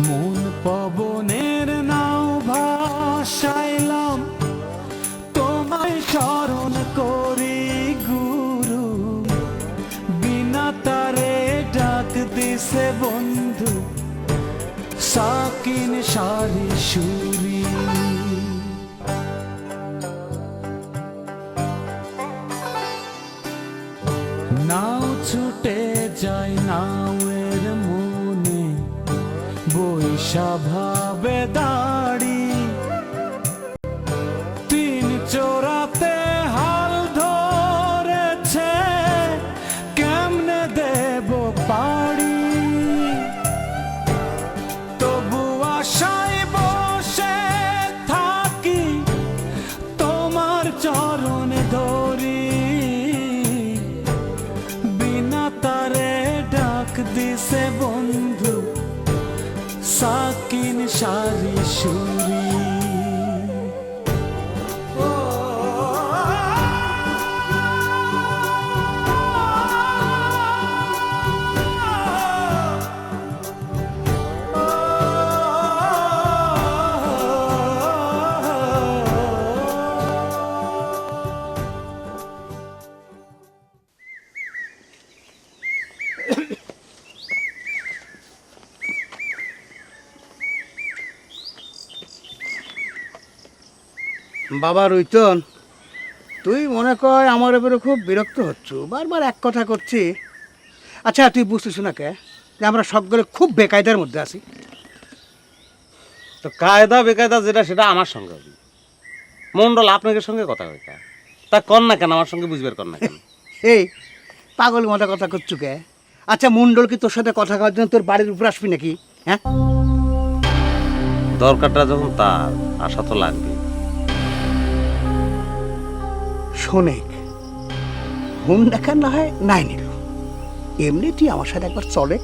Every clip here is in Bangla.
মন পবনের নাও ভাসাইলাম, তোমায় স্মরণ করি গুরু। বিনা তারে ডাক দিছে বন্ধু, সাকিন সারি সুরি। নাও ছুটে যায় নাওয়ের মনে, বৈশা ভাবে দাড়ি। তিন চোরাতে হাল ধরেছে, কেমনে দেব পাড়ি। তবু আশায় বসে থাকি, তোমার চরণ ধরি। বিনা তারে ডাক দিছে বন্ধু, সাকিন সারি সুরি। বাবা রইতন, তুই মনে কর আমার এবারে খুব বিরক্ত হচ্ছ, বারবার এক কথা করছি। আচ্ছা তুই বুঝতেছ না কে যে আমরা সবগুলো খুব বেকায়দার মধ্যে আছি? তো কায়দা বেকায়দা যেটা সেটা আমার সঙ্গে হবে। মন্ডল আপনাদের সঙ্গে কথা হইতা, তা কর না কেন আমার সঙ্গে বুঝবার কর না কেন? এই পাগল মতো কথা করছু কে? আচ্ছা মন্ডল কি তোর সাথে কথা কওয়ার জন্য তোর বাড়ির উপর আসবি নাকি? হ্যাঁ, দরকারটা যখন তার, আশা তো লাগবে। শোনেক হুম দেখার না হয় নাই নিল, এমনি তুই আমার সাথে একবার চলে,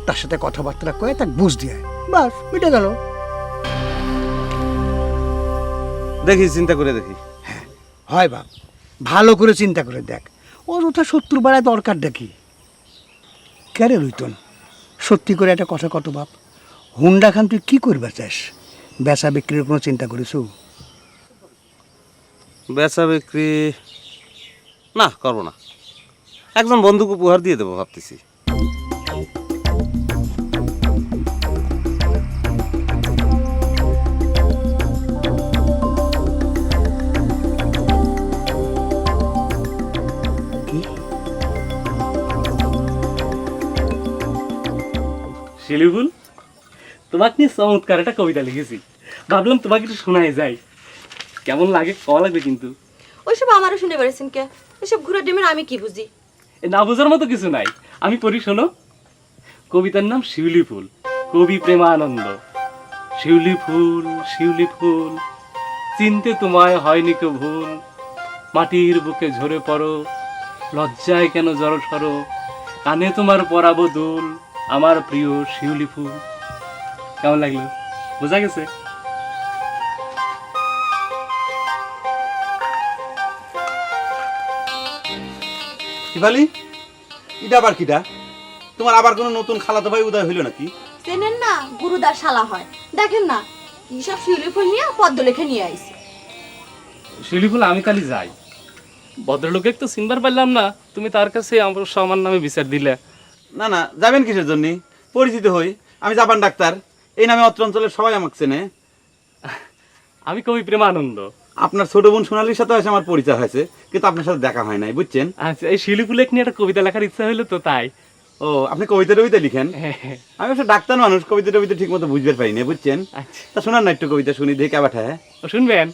তার সাথে কথাবার্তা কয়ে তাকে বুঝ দিয়ে বাস মিটে গেল। দেখি, চিন্তা করে দেখি। হয় বাপ, ভালো করে চিন্তা করে দেখ, অযথা শত্রু বাড়ায় দরকার দেখি। কেরে রইতন, সত্যি করে একটা কথা কত বাপ, হুন্ডা খান তুই কি করবে চাস? বেচা বিক্রির কোনো চিন্তা করিস? বেচা বিক্রি না, করবো না। একজন বন্ধুকে উপহার দিয়ে দেবো ভাবতেছি। শিলিফুল, তোমাকে নিয়ে চমৎকার একটা কবিতা লিখেছি, ভাবলাম তোমাকে একটু শোনায় যাই। কেমন লাগে কওয়া লাগবে কিন্তু। ওইসব আমারও শুনে বেড়েছেন কে? এসব ঘুরে ডিমের আমি কি বুঝি? এ না বোঝার মতো কিছু নাই, আমি পড়ি শোনো। কবিতার নাম শিউলি ফুল, কবি প্রেমানন্দ। শিউলি ফুল, শিউলি ফুল, চিনতে তোমায় হয়নি কেউ ভুল। মাটির বুকে ঝরে পড়ো, লজ্জায় কেন জড় সরো। কানে তোমার পরাবো দুল, আমার প্রিয় শিউলি ফুল। কেমন লাগলো? বোঝা গেছে? শিবালি, এটা আবার কিটা? তোমার আবার কোনো নতুন খালাতো ভাই উদয় হইল নাকি? চেনেন না, গুরুদার শালা হয়। দেখেন না কি সব শিউলি ফুল নিয়ে পদ্ম লেখে নিয়ে আইছে। শিউলি ফুল, আমি কালি যাই। ভদ্রলোকে তো চিনবার পারলাম না, তুমি তার কাছে আমার নামে বিচার দিলে। না না, যাবেন কিসের জন্য? পরিচিত হই, আমি জাপান ডাক্তার, এই নামে অত্র অঞ্চলের সবাই আমাকে চেনে। আমি কবি প্রেমানন্দ। আপনার ছোট বোন সোনালির সাথে হয়েছে আমার পরিচয় হয়েছে, কিন্তু আপনার সাথে দেখা হয় নাই, বুঝছেন? আচ্ছা, এই শিউলি ফুলেক নিয়ে একটা কবিতা লেখার ইচ্ছা হইলো তো তাই। ও, আপনি কবিতা টবিতা লিখেন? হ্যাঁ, হ্যাঁ। আমি একটা ডাক্তার মানুষ, কবিতা টবিতা ঠিক মতো বুঝতে পারি না, বুঝছেন? আচ্ছা, তা শোনান না একটু কবিতা, শুনি দেখে আবার। হ্যাঁ ও শুনবেন?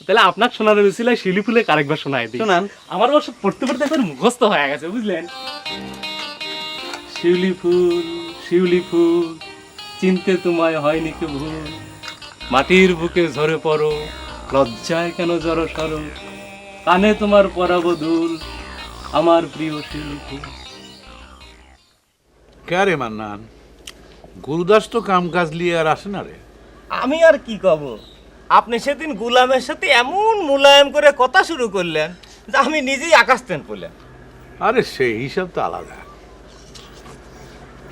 তাহলে আপনার শোনানোর উচিত শিউলি ফুলেক আরেকবার শোনায় দিই। শোনান। আমার অবশ্য পড়তে পড়তে একবার মুখস্থ হয়ে গেছে, বুঝলেন? শিউলি ফুল, শিউলি ফুল, চিনতে তোমায় হয়নি কেউ ভুল। মাটির বুকে ঝরে পড়ো, লজ্জায় কেন জড় সরো। কানে তোমার পরাবো দুল, আমার প্রিয় শিউলি ফুল। কে রে মান্নান, গুরুদাস তো কাম কাজ নিয়ে আর আসে না রে। আমি আর কি কব, আপনি সেদিন গুলামের সাথে এমন মুলায়ম করে কথা শুরু করলেন যে আমি নিজেই আকাশ টেন পড়লেন। আরে সেই হিসাব তো আলাদা,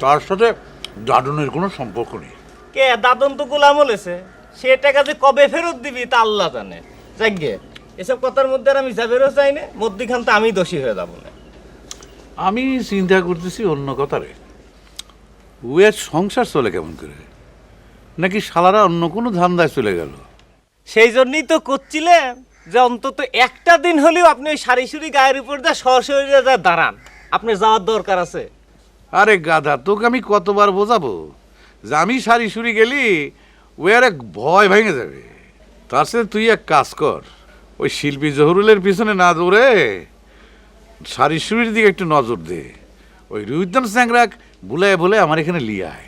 তার সাথে দাদনের কোনো সম্পর্ক নেই। কে দাদন তো গোলাম হলেছে, সে টাকা যে কবে ফেরত দিবি তা আল্লাহ জানে। যাকে এসব কথার মধ্যে আর আমি যাবেরও চাই না, মধ্যিখান তো আমি দোষী হয়ে যাবো না। আমি চিন্তা করতেছি অন্য কথা রে, উয়ের সংসার চলে কেমন করে, নাকি শালারা অন্য কোনো ধান্দায় চলে গেল? সেই জন্যই তো করছিলেন যে অন্তত একটা দিন হলেও আপনি ওই সারি সুরি গায়ের উপর দিয়ে সরাসরি যা দাঁড়ান, আপনার যাওয়ার দরকার আছে। আরে গাধা, তোকে আমি কতবার বোঝাবো যে আমি সারি সুরি গেলি ওই আর এক ভয় ভেঙে যাবে। তার সাথে তুই এক কাজ কর, ওই শিল্পী জহুরুলের পিছনে না দৌড়ে সারি সুরির দিকে একটু নজর দে। ওই রুইদান স্যাংরাক ভুলে ভুলে আমার এখানে লিয়ে আয়।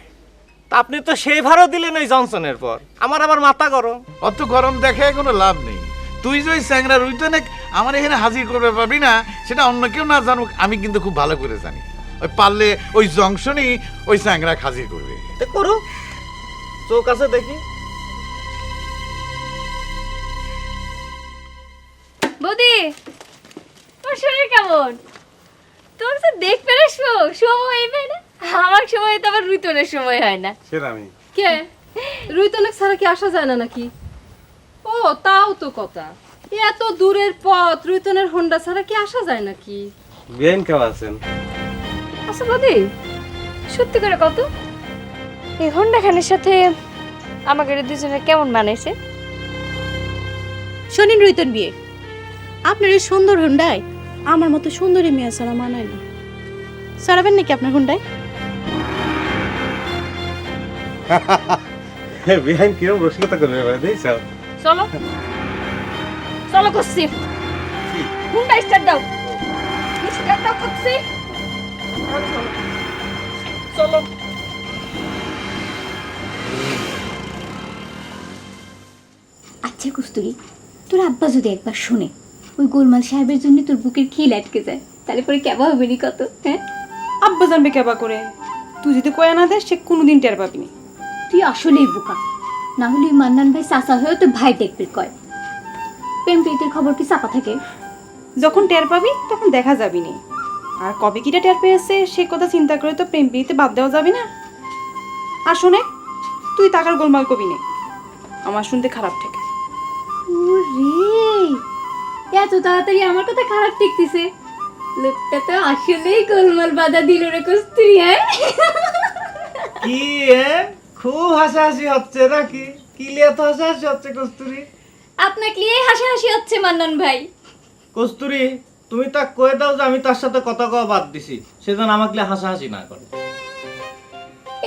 তা আপনি তো সেই ভাড়া দিলেন ওই জনসনের পর, আমার আবার মাথা গরম। অত গরম দেখে কোনো লাভ নেই। তুই যে ওই স্যাংরা রুইদানে আমার এখানে হাজির করবে পাবি না, সেটা অন্য কেউ না জানুক, আমি কিন্তু খুব ভালো করে জানি। ওই পারলে ওই জংশনই ওই স্যাংরা হাজির করবে। তে করো, চোখ আছে দেখি। বৌদি, তোর শরীর কেমন? তোর তো দেখতে না সময় হয় না, আমার সময় তো আবার রুইতনের সময় হয় না। সেটা আমি কে রুইতনেক ছাড়া কি আসা যায় না নাকি? ও তাও তো কথা, এত দূরের পথ রুইতনের হোন্ডা ছাড়া কি আসা যায় নাকি? বেআইন কেমন আছেন? আচ্ছা বৌদি, সত্যি করে কত এই হোন্ডা খানের সাথে আমাকে দুজনের কেমন মানাইছে? শোনেন রুইতন বিয়ে, আপনার এই সুন্দর হুন্ডায় আমার মতো সুন্দরী মেয়ে ছাড়া মানায় না। সারাবেন নাকি আপনার হুন্ডায়? বেআইন কিরম রসিকতা করবে এবারে দেখছো? চলো চলো করছি, হুন্ডা স্টার্ট দাও, স্টার্ট দাও করছি, চলো। আচ্ছা কস্তুরী, তোর আব্বা যদি একবার শুনে ওই গোলমাল সাহেবের জন্য তোর বুকের খিল আটকে যায়, তাহলে পরে কেবা হবে নি কত? হ্যাঁ, আব্বা জানবে কেবা করে? তুই যদি কয়া না দেয় সে কোনোদিন টের পাবি না। তুই আসলেই বোকা। না হলে মান্নান ভাই চাচা হয়েও তো ভাই দেখবি কয়। প্রেম প্রীতির খবর কি চাপা থাকে? যখন টের পাবি তখন দেখা যাবি না। আর কবে কিটা টের পেয়েছে সে কথা চিন্তা করে তো প্রেম প্রীতিতে বাদ দেওয়া যাবে না। আর শোনে, তুই টাকার গোলমাল কবি নে, আমার শুনতে খারাপ ঠেকে। ওরে, এত তাড়াতাড়ি আমার কথা খারাপ ঠেকতেছে? লোকটা তো আসলেই গোলমাল বাধা দিল রে কস্তুরী। হ্যাঁ, কি খুব হাসাহাসি হচ্ছে নাকি? কি লিয়ে এত হাসাহাসি হচ্ছে কস্তুরী? আপনাকে নিয়ে হাসাহাসি হচ্ছে মান্নান ভাই। কস্তুরী, তুমি তা কয়ে দাও যে আমি তার সাথে কথা কওয়া বাদ দিছি, সেজন্য আমাকে লিয়ে হাসাহাসি না করে।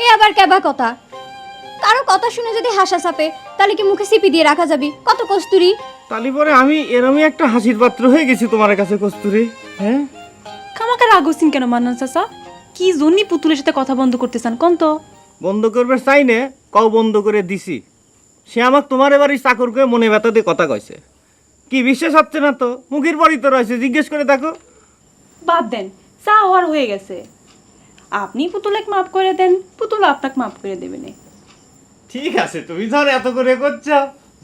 এ আবার কেবা কথা? কারো কথা শুনে যদি হাসা চাপে তাহলে কি মুখে সিপি দিয়ে রাখা যাবে কত কস্তুরী? তালি পরে আমি এরমই একটা হাসির পাত্র হয়ে গেছি তোমার কাছে কস্তুরী। হ্যাঁ, খামাকা রাগ হচ্ছেন কেন মান্নান চাচা? কি জন্যই পুতুলের সাথে কথা বন্ধ করতে চান কোন তো? বন্ধ করবে চাই নে, কও বন্ধ করে দিছি। সে আমাকে তোমার এবারই চাকর করে মনে ব্যথা দিয়ে কথা কইছে। কি বিশ্বাস হচ্ছে না তো? মুখের পরই তো রয়েছে, জিজ্ঞেস করে দেখো। বাদ দেন, চা হওয়ার হয়ে গেছে। আপনি পুতুলকে মাফ করে দেন, পুতুল আপনাকে মাফ করে দেবে না। ঠিক আছে, তুমি ধর এত করে করছো,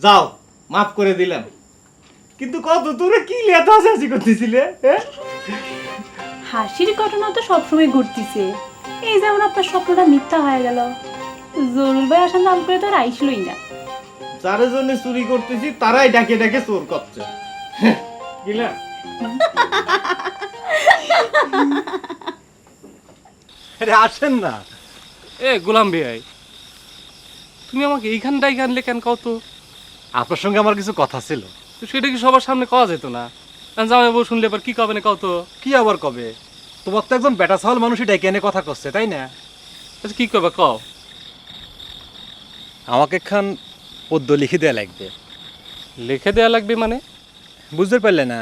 যাও মাফ করে দিলাম। কিন্তু কত দূরে কি লিয়ে এত হাসাহাসি করতেছিলে? হ্যাঁ, হাসির ঘটনা তো সবসময় ঘটতেছে। এই যেমন আপনার স্বপ্নটা মিথ্যা হয়ে গেল, জরুল ভাই আসার নাম করে তো আর আইসলই না। যার জন্য চুরি করতেছি তারাই ডাকে ডাকে চোর করছে। গিলা আরে আসেন না। এ গোলাম বেআই, তুমি আমাকে এইখানটাই আনলে কেন কও তো? আপনার সঙ্গে আমার কিছু কথা ছিল। তো সেটা কি সবার সামনে কওয়া যেত না? জামাই বউ শুনলে এবার কি কবে না কও তো? কি আবার কবে? তোমার তো একজন বেটা ছাওয়াল মানুষই ডেকে এনে কথা করছে, তাই না? আচ্ছা কি কবে কও? আমাকে খান পদ্য লিখে দেয়া লাগবে। লিখে দেয়া লাগবে মানে? বুঝতে পারলে না?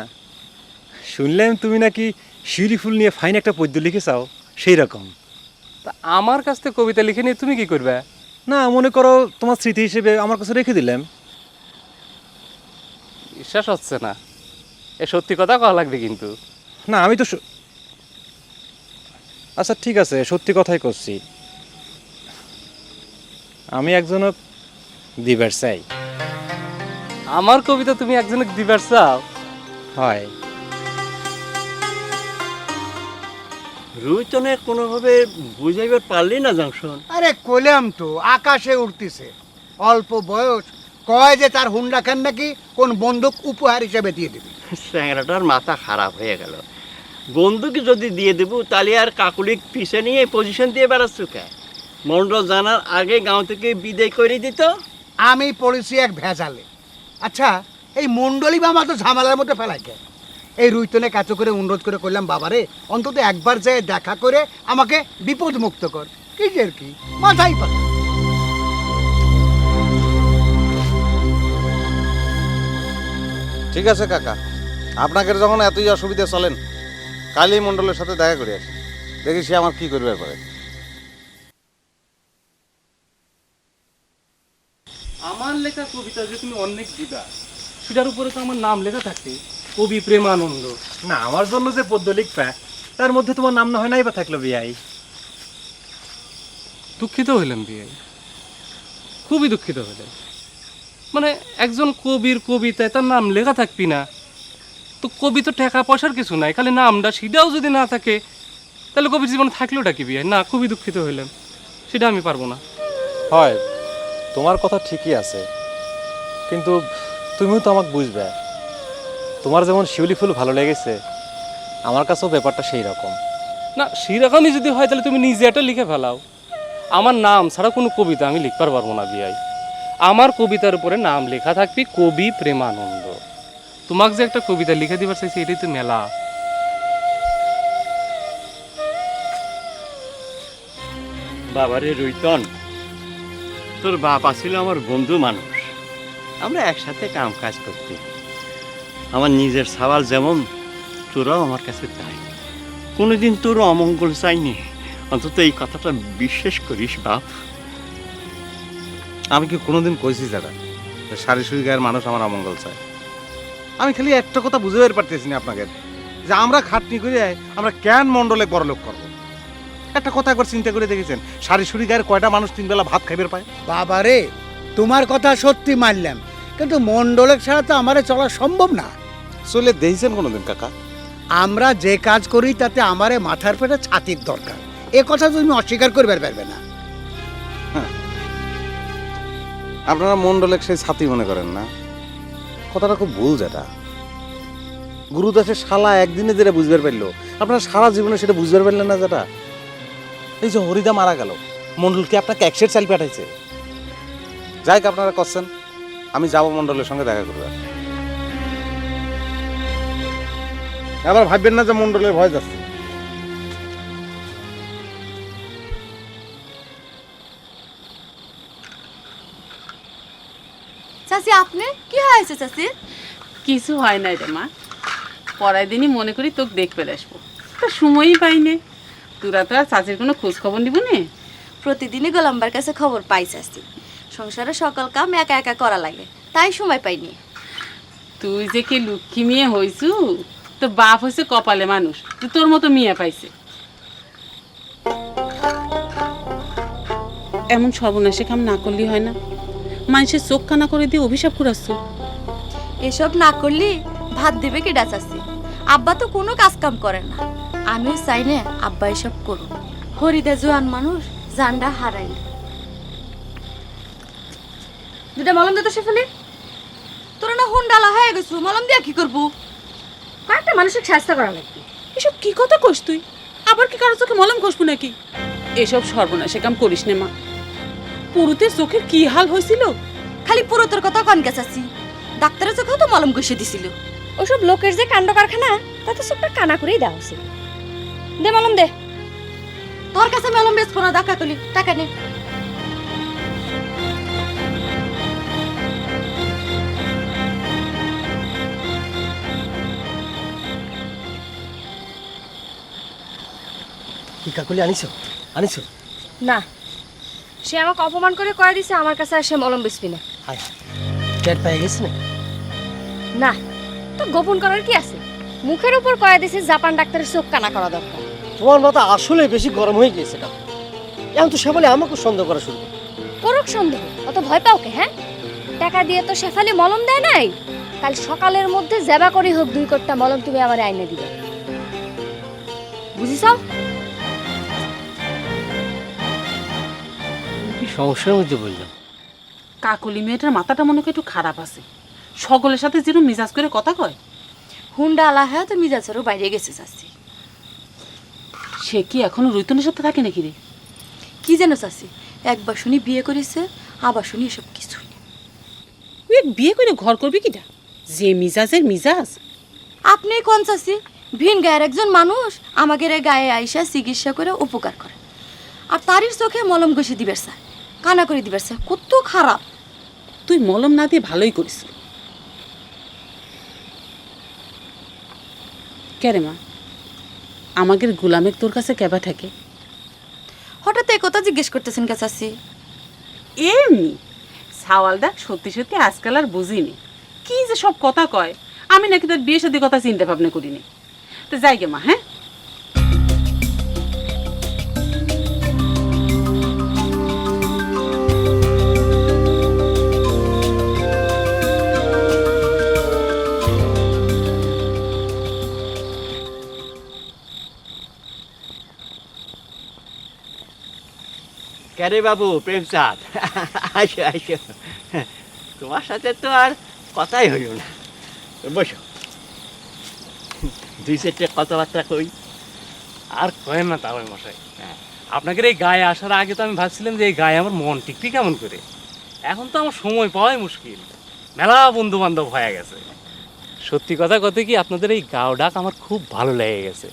শুনলাম তুমি নাকি শিউলি ফুল নিয়ে ফাইন একটা পদ্য লিখে চাও, সেই রকম। তা আমার কাছ থেকে কবিতা লিখে নিয়ে তুমি কি করবে? না, মনে করো তোমার স্মৃতি হিসেবে আমার কাছে রেখে দিলাম। বিশ্বাস হচ্ছে না। এ সত্যি কথা কওয়া লাগবে কিন্তু। না, আমি তো আচ্ছা ঠিক আছে, সত্যি কথাই করছি। আমি একজনক দিবার চাই। আমার কবিতা তুমি একজনকে দিবার চাও? হয়। রুইতনে কোনোভাবে বুঝাইবার পারলি না জাংশন? আরে কইলাম তো আকাশে উঠতেছে, অল্প বয়স, কয় যে তার হুন্ডা খান নাকি কোন বন্দুক উপহার হিসেবে দিয়ে দিবি। স্যাংরাটার মাথা খারাপ হয়ে গেল। বন্ধুকে যদি দিয়ে দেব তাহলে আর কাকুলিক পিছে নিয়ে পজিশন দিয়ে বেড়াচ্ছ কে? মন্ডল জানার আগে গাঁও থেকে বিদায় করে দিত। আমি পড়েছি এক ভেজালে। আচ্ছা, এই মন্ডলী বাবা তো ঝামেলার মধ্যে ফেলায় কে? এই রুইতনে কাছে করে অনুরোধ করে করলাম, বাবারে অন্তত একবার যেয়ে দেখা করে আমাকে বিপদ মুক্ত কর। কি যে কি মাথাই পাতা। ঠিক আছে কাকা, আপনাকে যখন এতই অসুবিধা চলেন, কালই মণ্ডলের সাথে দেখা করে আসি, দেখি সে আমার কি করবে পারে। আমার লেখা কবিতা যে তুমি অনেক দিবা, সেটার উপরে তো আমার নাম লেখা থাকে, কবি প্রেমানন্দ। না, আমার জন্য যে পদ্য লিখবা তার মধ্যে তোমার নাম না হয় নাই বা থাকলো বিয়াই। দুঃখিত হইলাম বিয়াই, খুবই দুঃখিত হইলাম। মানে একজন কবির কবিতায় তার নাম লেখা থাকবি না, তো কবি তো টাকা পয়সার কিছু নাই, খালি নামটা সেটাও যদি না থাকে তাহলে কবির জীবনে থাকলোটা কি বিয়াই? না, খুবই দুঃখিত হইলাম, সেটা আমি পারবো না। হয়, তোমার কথা ঠিকই আছে, কিন্তু তুমিও তো আমাকে বুঝবে। তোমার যেমন শিউলি ফুল ভালো লেগেছে, আমার কাছেও ব্যাপারটা সেই রকম। না, সেরকমই যদি হয় তাহলে তুমি নিজে একটা লিখে ফেলাও। আমার নাম ছাড়া কোনো কবিতা আমি লিখতে পারবো না বিয়াই। আমার কবিতার উপরে নাম লেখা থাকবি কবি প্রেমানন্দ। তোমাকে যে একটা কবিতা লিখে দিবার চাইছি, এটাই তো মেলা। বাবারে রুইতন, তোর বাপ আছিল আমার বন্ধু মানুষ, আমরা একসাথে কাম কাজ করতে। আমার নিজের সওয়াল যেমন, তোরাও আমার কাছে তাই। কোনোদিন তোর অমঙ্গল চাইনি, অন্তত এই কথাটা বিশ্বাস করিস বাপ। আমি কি কোনোদিন কইছি দাদা সারি সুরি গায়ের মানুষ আমার অমঙ্গল চায়? আমি খালি একটা কথা বুঝে বের পারতেছি না আপনাকে, যে আমরা খাটনি করে আমরা কেন মণ্ডলে বড়লোক করবো? একটা কথা একবার চিন্তা করে দেখেছেন, সারি সুরি গায়ের কয়টা মানুষ তিন বেলা ভাত খাইবার পায়? বাবারে, তোমার কথা সত্যি মানলাম, কিন্তু মন্ডলের ছাড়া তো আমারে চলা সম্ভব না। চলে দেখছেন কোনোদিন কাকা? আমরা যে কাজ করি তাতে আমারে মাথার পেটে ছাতির দরকার, এ কথা তুমি অস্বীকার করবার পারবে না। আপনারা মণ্ডলে সেই ছাতি মনে করেন না, কথাটা খুব ভুল। যেটা গুরুদাসের শালা একদিনে যেটা বুঝবার পারলো, আপনারা সারা জীবনে সেটা বুঝবার পারলেন না। যেটা এই যে হরিদা মারা গেল, মণ্ডলকে আপনাকে একশের চাল পাঠাইছে। যাই হোক, আপনারা করছেন, আমি যাব মণ্ডলের সঙ্গে দেখা করবে। আবার ভাববেন না যে মণ্ডলের ভয় যাচ্ছে। চাচি, আপনি কি হয়েছে চাচি? কিছু হয় নাই রে মা, পরের দিনই মনে করি তোকে দেখতে আসবো, তা সময়ই পাইনি। তোরা তো আর চাচির কোনো খোঁজ খবর নিব না। প্রতিদিনই গোলাম্বার কাছে খবর পাই চাচি, সংসারে সকল কাম একা একা করা লাগে, তাই সময় পাইনি। তুই যে কি লক্ষ্মী মেয়ে হইছু, তোর বাপ হয়েছে কপালে মানুষ, তুই তোর মতো মেয়ে পাইছে। এমন সর্বনাশে কাম না করলেই হয় না, মানুষের চোখ কানা করে দিয়ে অভিশাপ করাচ্ছ। এসব না করলে ভাত দেবে কেডা চাচি? আব্বা তো কোনো কাজ কাম করে না, আমিও চাই না আব্বা এসব করুন। হরিদা জোয়ান মানুষ, জানডা হারাইল। দুটা মলম দে তো শেফালি, তোরা না হুন্ডালা হয়ে গেছু, মলম দিয়া কি করবো? কয়েকটা মানুষের স্বাস্থ্য করা লাগবে। এসব কি কথা কইস তুই? আবার কি কারো চোখে মলম ঘষবো নাকি? এসব সর্বনাশে কাম করিস নে মা। পুরুতের চোখের কি হাল হয়েছিল? খালি পুরোতর কথা কনকে চাচি, ডাক্তারের চোখেও তো মলম ঘষে দিছিল। ওসব লোকের যে কাণ্ড কারখানা, তাতে সবটা কানা করেই দেওয়া উচিত। দে মলম দে। তোর কাছে মলম বেচবো না, টাকা তুলি, টাকা নে। কি কাকুলি আনিছো? আনিছো? না, সে আমাকে অপমান করে কয়ে দিছে আমার কাছে আর সে মলম বেচবি না। হায়, টের পেয়ে গেছে না? না, তো গোপন করার কি আছে? মুখের উপর কয়ে দিছে জাপান ডাক্তারের চোখ কানা করা দরকার। তোমার মাথা আসলে বেশি গরম হয়ে গিয়েছে কাকু। এখন তো শেফালি আমাকে সন্দেহ করা শুরু করে। করুক সন্দেহ, অত ভয় পাও কে? হ্যাঁ, টাকা দিয়ে তো শেফালি মলম দেয় নাই। কাল সকালের মধ্যে জেবা করি হোক 2 কোটা মলম তুমি আমার আইনে দিবে, বুঝিস? সমস্যার মধ্যে বললাম। কাকলি মেয়েটার মাথাটা মনে হয় একটু খারাপ আছে, সকলের সাথে যেরকম মিজাজ করে কথা কয়। হুন্ডা আলা হ্যাঁ তো মিজাজেরও বাইরে গেছে চাচি। সে কি এখনো রৈতনের সাথে থাকে নাকি রে? কি যেন চাচি, একবার শুনি বিয়ে করেছে, আবার শুনি এসব কিছুই না। তুই বিয়ে করে ঘর করবি কিটা? যে মিজাজের মিজাজ। আপনি কোন চাচি? ভিন গায়ের একজন মানুষ আমাদের এই গায়ে আইসা চিকিৎসা করে উপকার করে, আর তারই চোখে মলম ঘষে দিবার চায়, কানা করে দিবার চায়। কত খারাপ! তুই মলম না দিয়ে ভালোই করিস। কেরে মা, আমাদের গোলামের তোর কাছে কেবা থাকে? হঠাৎ এই কথা জিজ্ঞেস করতেছেন কে চাচি? এমনি সাওয়ালদা সত্যি সত্যি আজকাল আর বুঝিনি কি যে সব কথা কয়। আমি নাকি তার বিয়ে সাথে কথা চিন্তা ভাবনা করিনি। তো যাই গে মা, হ্যাঁ? ক্যারে বাবু, প্রেমচাঁদ, আসো আসো। তোমার সাথে তো আর কথাই হইল না, বসো, দুই সেটে কথাবার্তা কই। আর কয়েন না তাও মশাই, আপনাদের এই গায়ে আসার আগে তো আমি ভাবছিলাম যে এই গায়ে আমার মন টিকটি কেমন করে। এখন তো আমার সময় পাওয়াই মুশকিল, মেলা বন্ধু বান্ধব হয়ে গেছে। সত্যি কথা কত কি, আপনাদের এই গাও ডাক আমার খুব ভালো লেগে গেছে।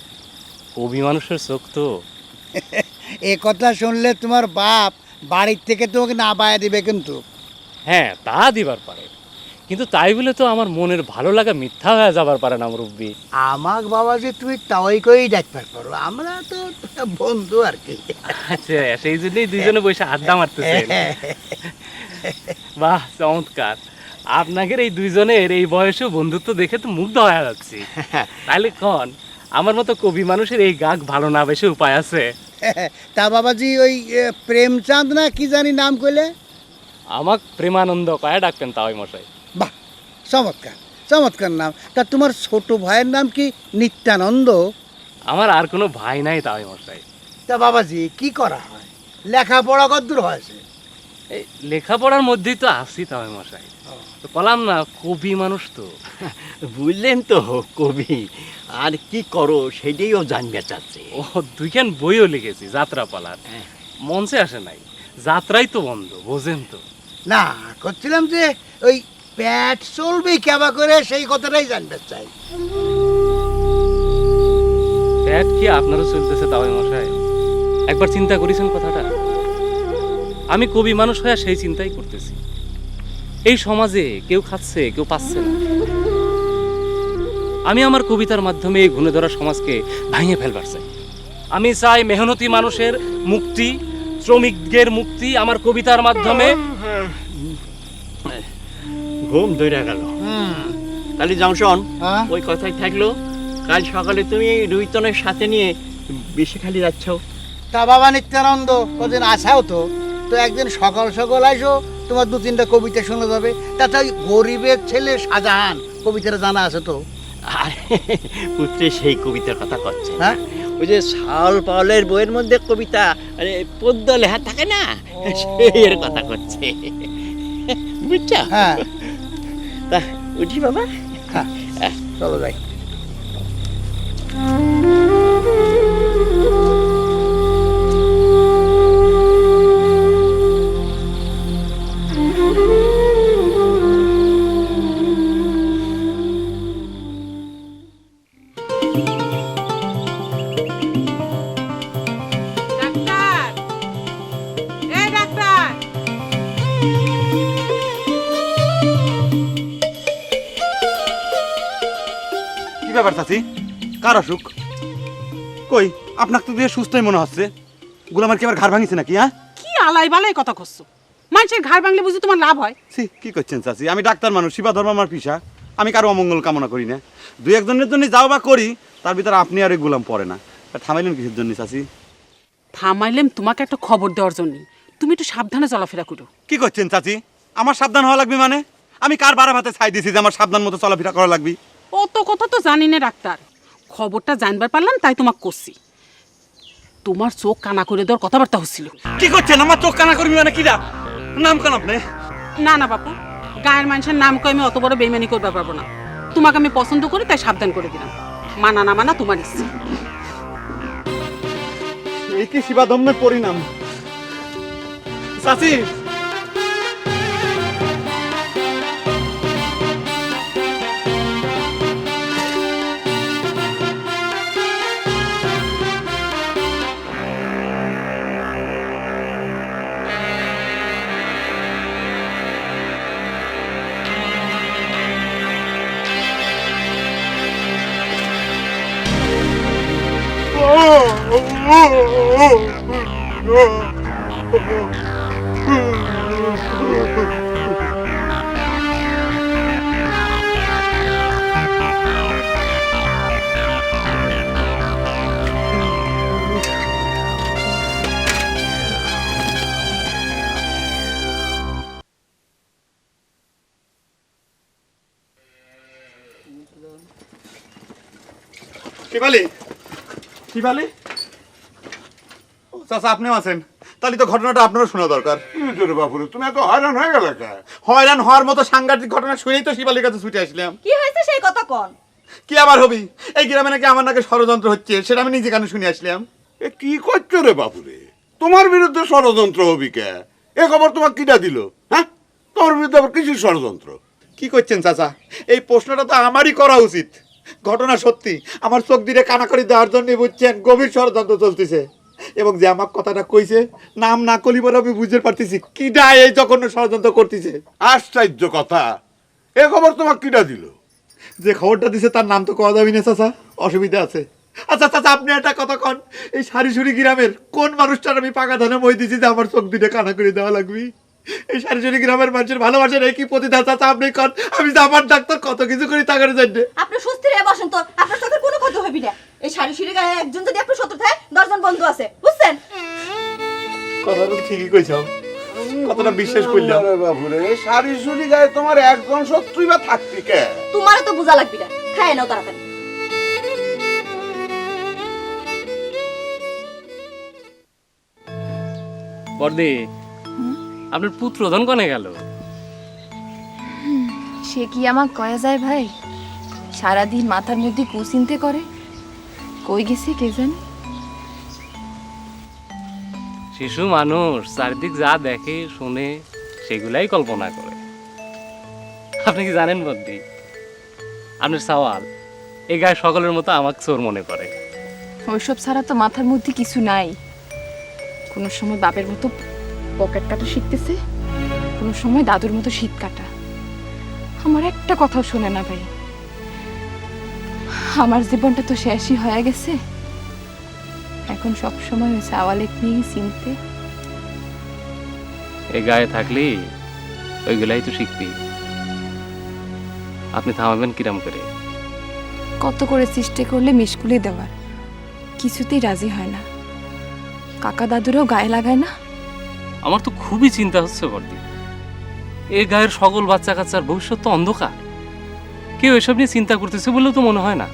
কবি মানুষের চোখ তো। এ কথা শুনলে তোমার বাপ বাড়ির থেকে তোমাকে না বাইরে দিবে কিন্তু। হ্যাঁ, তা দিবার পারে, কিন্তু তাই বলে তো আমার মনের ভালো লাগা মিথ্যা হয়ে যাবার পারে না মুরব্বি। আমাক বাবা যে তুমি তাওয়াই করেই ডাকতে পারো, আমরা তো বন্ধু আর কি। আচ্ছা, সেই জন্যই দুইজনে বসে আড্ডা মারতেছেন। বাহ, চমৎকার। আপনাদের এই দুইজনের এই বয়সে বন্ধুত্ব দেখে তো মুগ্ধ হয়ে যাচ্ছি। তাহলে কন, আমার মতো কবি মানুষের এই গাক ভালো না বেশি উপায় আছে? তা বাবাজি ওই প্রেমচাঁদ না কি জানি নাম কইলে? আমাক প্রেমানন্দ কয়া ডাকতেন তাওই মশাই। বাহ, চমৎকার চমৎকার নাম। তা তোমার ছোট ভাইয়ের নাম কি নিত্যানন্দ? আমার আর কোনো ভাই নাই তাওই মশাই। তা বাবাজি কি করা হয়, লেখাপড়া কতদূর হয়েছে? এই লেখাপড়ার মধ্যেই তো আছি তাওই মশাই। তো বললাম না, কবি মানুষ তো। বুঝলেন তো, কবি আর কি করো সেটাই ও জানবে চাচ্ছে। ও, দুইখান বইও লিখেছি যাত্রাপালার, মঞ্চে আসে নাই। যাত্রাই তো বন্ধ, বোঝেন তো। না, করছিলাম যে ওই প্যাট চলবে কেবা করে, সেই কথাটাই জানতে চাই। প্যাট কি আপনারও চলতেছে তাওই মশাই? একবার চিন্তা করেছেন কথাটা? আমি কবি মানুষ হয়ে সেই চিন্তাই করতেছি। এই সমাজে কেউ খাচ্ছে, কেউ পাচ্ছে না। আমি আমার কবিতার মাধ্যমে এই ঘুণে ধরা সমাজকে ভাঙে ফেলবার চাই। আমি চাই মেহনতি মানুষের মুক্তি, শ্রমিকদের মুক্তি আমার কবিতার মাধ্যমে। ঘুম ধরে গেল। তাহলে জংশন, হ্যাঁ? ওই কথাই থাকলো। কাল সকালে তুমি রুইতনের সাথে নিয়ে বেশি খালি যাচ্ছ। তা বাবা নিত্যানন্দ কদিন আসাও তো, তো একদিন সকাল সকাল আসো, তোমার দু তিনটা কবিতা শোনা যাবে। তাতে ওই গরিবের ছেলে শাহজাহান কবিতাটা জানা আছে তো? আর পুত্রে সেই কবিতার কথা করছে, হ্যাঁ? ওই যে শাল পাওয়ালের বইয়ের মধ্যে কবিতা আরে পদ্য লেখা থাকে না, সেই কথা করছে, বুঝছো? হ্যাঁ তা উঠি বাবা। হ্যাঁ, চলো যাই। ডাক্তার, এ ডাক্তার, কি ব্যাপার চাচি, কার অসুখ? কই, আপনাকে তো দিয়ে সুস্থই মনে হচ্ছে। গোলামার কি আবার ঘাড় ভাঙিছে নাকি? হ্যাঁ, কি আলাই বালাই কথা করছো? মানুষের ঘাড় ভাঙলে বুঝি তোমার লাভ হয়? সি কি করছেন চাচি? আমি ডাক্তার মানুষ, সেবা ধর্ম আমার পেশা। আমি কারো অমঙ্গল কামনা করি না। দুই একজনের জন্য যাও বা করি, তার ভিতরে আপনি আর ওই গোলাম পড়ে না। তা থামাইলেন কিসের জন্য চাচি? থামাইলাম তোমাকে একটা খবর দেওয়ার জন্য। তুমি একটু সাবধানে চলাফেরা করো। কি করছেন চাচি? আমার সাবধান হওয়া লাগবে মানে? আমি কার বারা ভাতে ছাই দিছি যে আমার সাবধান মতো চলাফেরা করা লাগবে? অত কথা তো জানি না ডাক্তার, খবরটা জানবার পারলাম তাই তোমাকে করছি। তোমার চোখ কানা করে দেওয়ার কথাবার্তা হচ্ছিল। কি করছেন? আমার চোখ কানা করবি মানে কিরা? নাম কেন আপনি? না না বাপু, গায়ের মানুষের নাম কই আমি অত বড় বেইমানি করতে পারবো না। তোমাকে আমি পছন্দ করি তাই সাবধান করে দিলাম। মানা না মানা তোমার ইচ্ছে। এই কি শিবাধম্মের পরিণাম? চাচি, শিবালি, শিবালি, ও চাচা আপনিও আছেন? তাহলে তো ঘটনাটা আপনারও শোনা দরকার। বাপুরে তুমি এত হয়রান হয়ে গেল কে? হয়রান হওয়ার মতো সাংঘাতিক ঘটনা শুনেই তো শিবালির কাছে ছুটে আসলাম। কি হয়েছে সেই কথা কন। কি আবার হবি? এই গ্রামে নাকি আমার নাকি ষড়যন্ত্র হচ্ছে, সেটা আমি নিজে কানে শুনে আসলাম। এ কি করছো রে বাপুরে? তোমার বিরুদ্ধে ষড়যন্ত্র হবি কে? এ খবর তোমার কিটা দিল? হ্যাঁ, তোমার বিরুদ্ধে আবার কিছু ষড়যন্ত্র? কি করছেন চাচা? এই প্রশ্নটা তো আমারই করা উচিত। ঘটনা সত্যি, আমার চোখ দিয়ে কানা করে দেওয়ার জন্য বুঝছেন গভীর ষড়যন্ত্র চলতেছে। এবং যে আমার কথাটা কইছে নাম না কলিবার আমি বুঝতে পারতেছি কিডা এই জঘন্য ষড়যন্ত্র করতেছে। আশ্চর্য কথা, এ খবর তোমার কিটা দিল? যে খবরটা দিছে তার নাম তো কওয়া যাবে না চাচা, অসুবিধা আছে। আচ্ছা চাচা, আপনি একটা কথা কন, এই সারিসুরি গ্রামের কোন মানুষটার আমি পাকা ধানে মই দিছি যে আমার চোখ দুটো কানা করে দেওয়া লাগবে? এই সারিসুরি গ্রামের মানুষের ভালোবাসার একই প্রতিদান চাচা আপনি কন। আমি যে আমার ডাক্তার কত কিছু করি তাকারে জানতে। আপনি সুস্থ হয়ে বসেন তো, আপনার চোখের কোনো ক্ষতি হবি না। এই শাড়ি শুড়ি গায়ে একজন যদি আপনার শত্রু থাকে, 10 জন বন্ধু আছে, বুঝছেন? কথাটা ঠিকই কইছ, কথাটা বিশ্বাস করলাম। বাপুরে সারি সুরি গায়ে তোমার একজন শত্রুই বা থাকবি কে? তোমারও তো বোঝা লাগবি না, খায় নাও তাড়াতাড়ি। বর্দি, আপনার পুত্রধন কনে গেল? সে কি আমার কয়া যায় ভাই? সারাদিন মাথার মধ্যে কুচিন্তে করে, কই গেছে কে জানে। শিশু মানুষ চারিদিক যা দেখে শুনে সেগুলাই কল্পনা করে। আপনি কি জানেন বর্দি, আপনার সওয়াল এই গায়ে সকলের মতো আমাকে চোর মনে করে। ওইসব ছাড়া তো মাথার মধ্যে কিছু নাই। কোনো সময় বাপের মতো পকেট কাটা শিখতেছে, কোনো সময় দাদুর মতো শীত কাটা। আমার একটা কথাও শোনে না ভাই। আমার জীবনটা তো শেষই হয়ে গেছে, এখন সব সময় ওই সাওয়ালেক নিয়ে চিনতে। এই গায়ে থাকলে ওইগুলাই তো শিখবি। আপনি থামাবেন কিরাম করে? কত করে চেষ্টা করলে মিশকুলে দেওয়ার, কিছুতেই রাজি হয় না। কাকা দাদুরাও গায়ে লাগায় না। আমার তো খুবই চিন্তা হচ্ছে বর্দি। এই গায়ের সকল বাচ্চা কাচ্চার ভবিষ্যৎ তো অন্ধকার। কেউ এসব নিয়ে চিন্তা করতেছে বলেও তো মনে হয় না।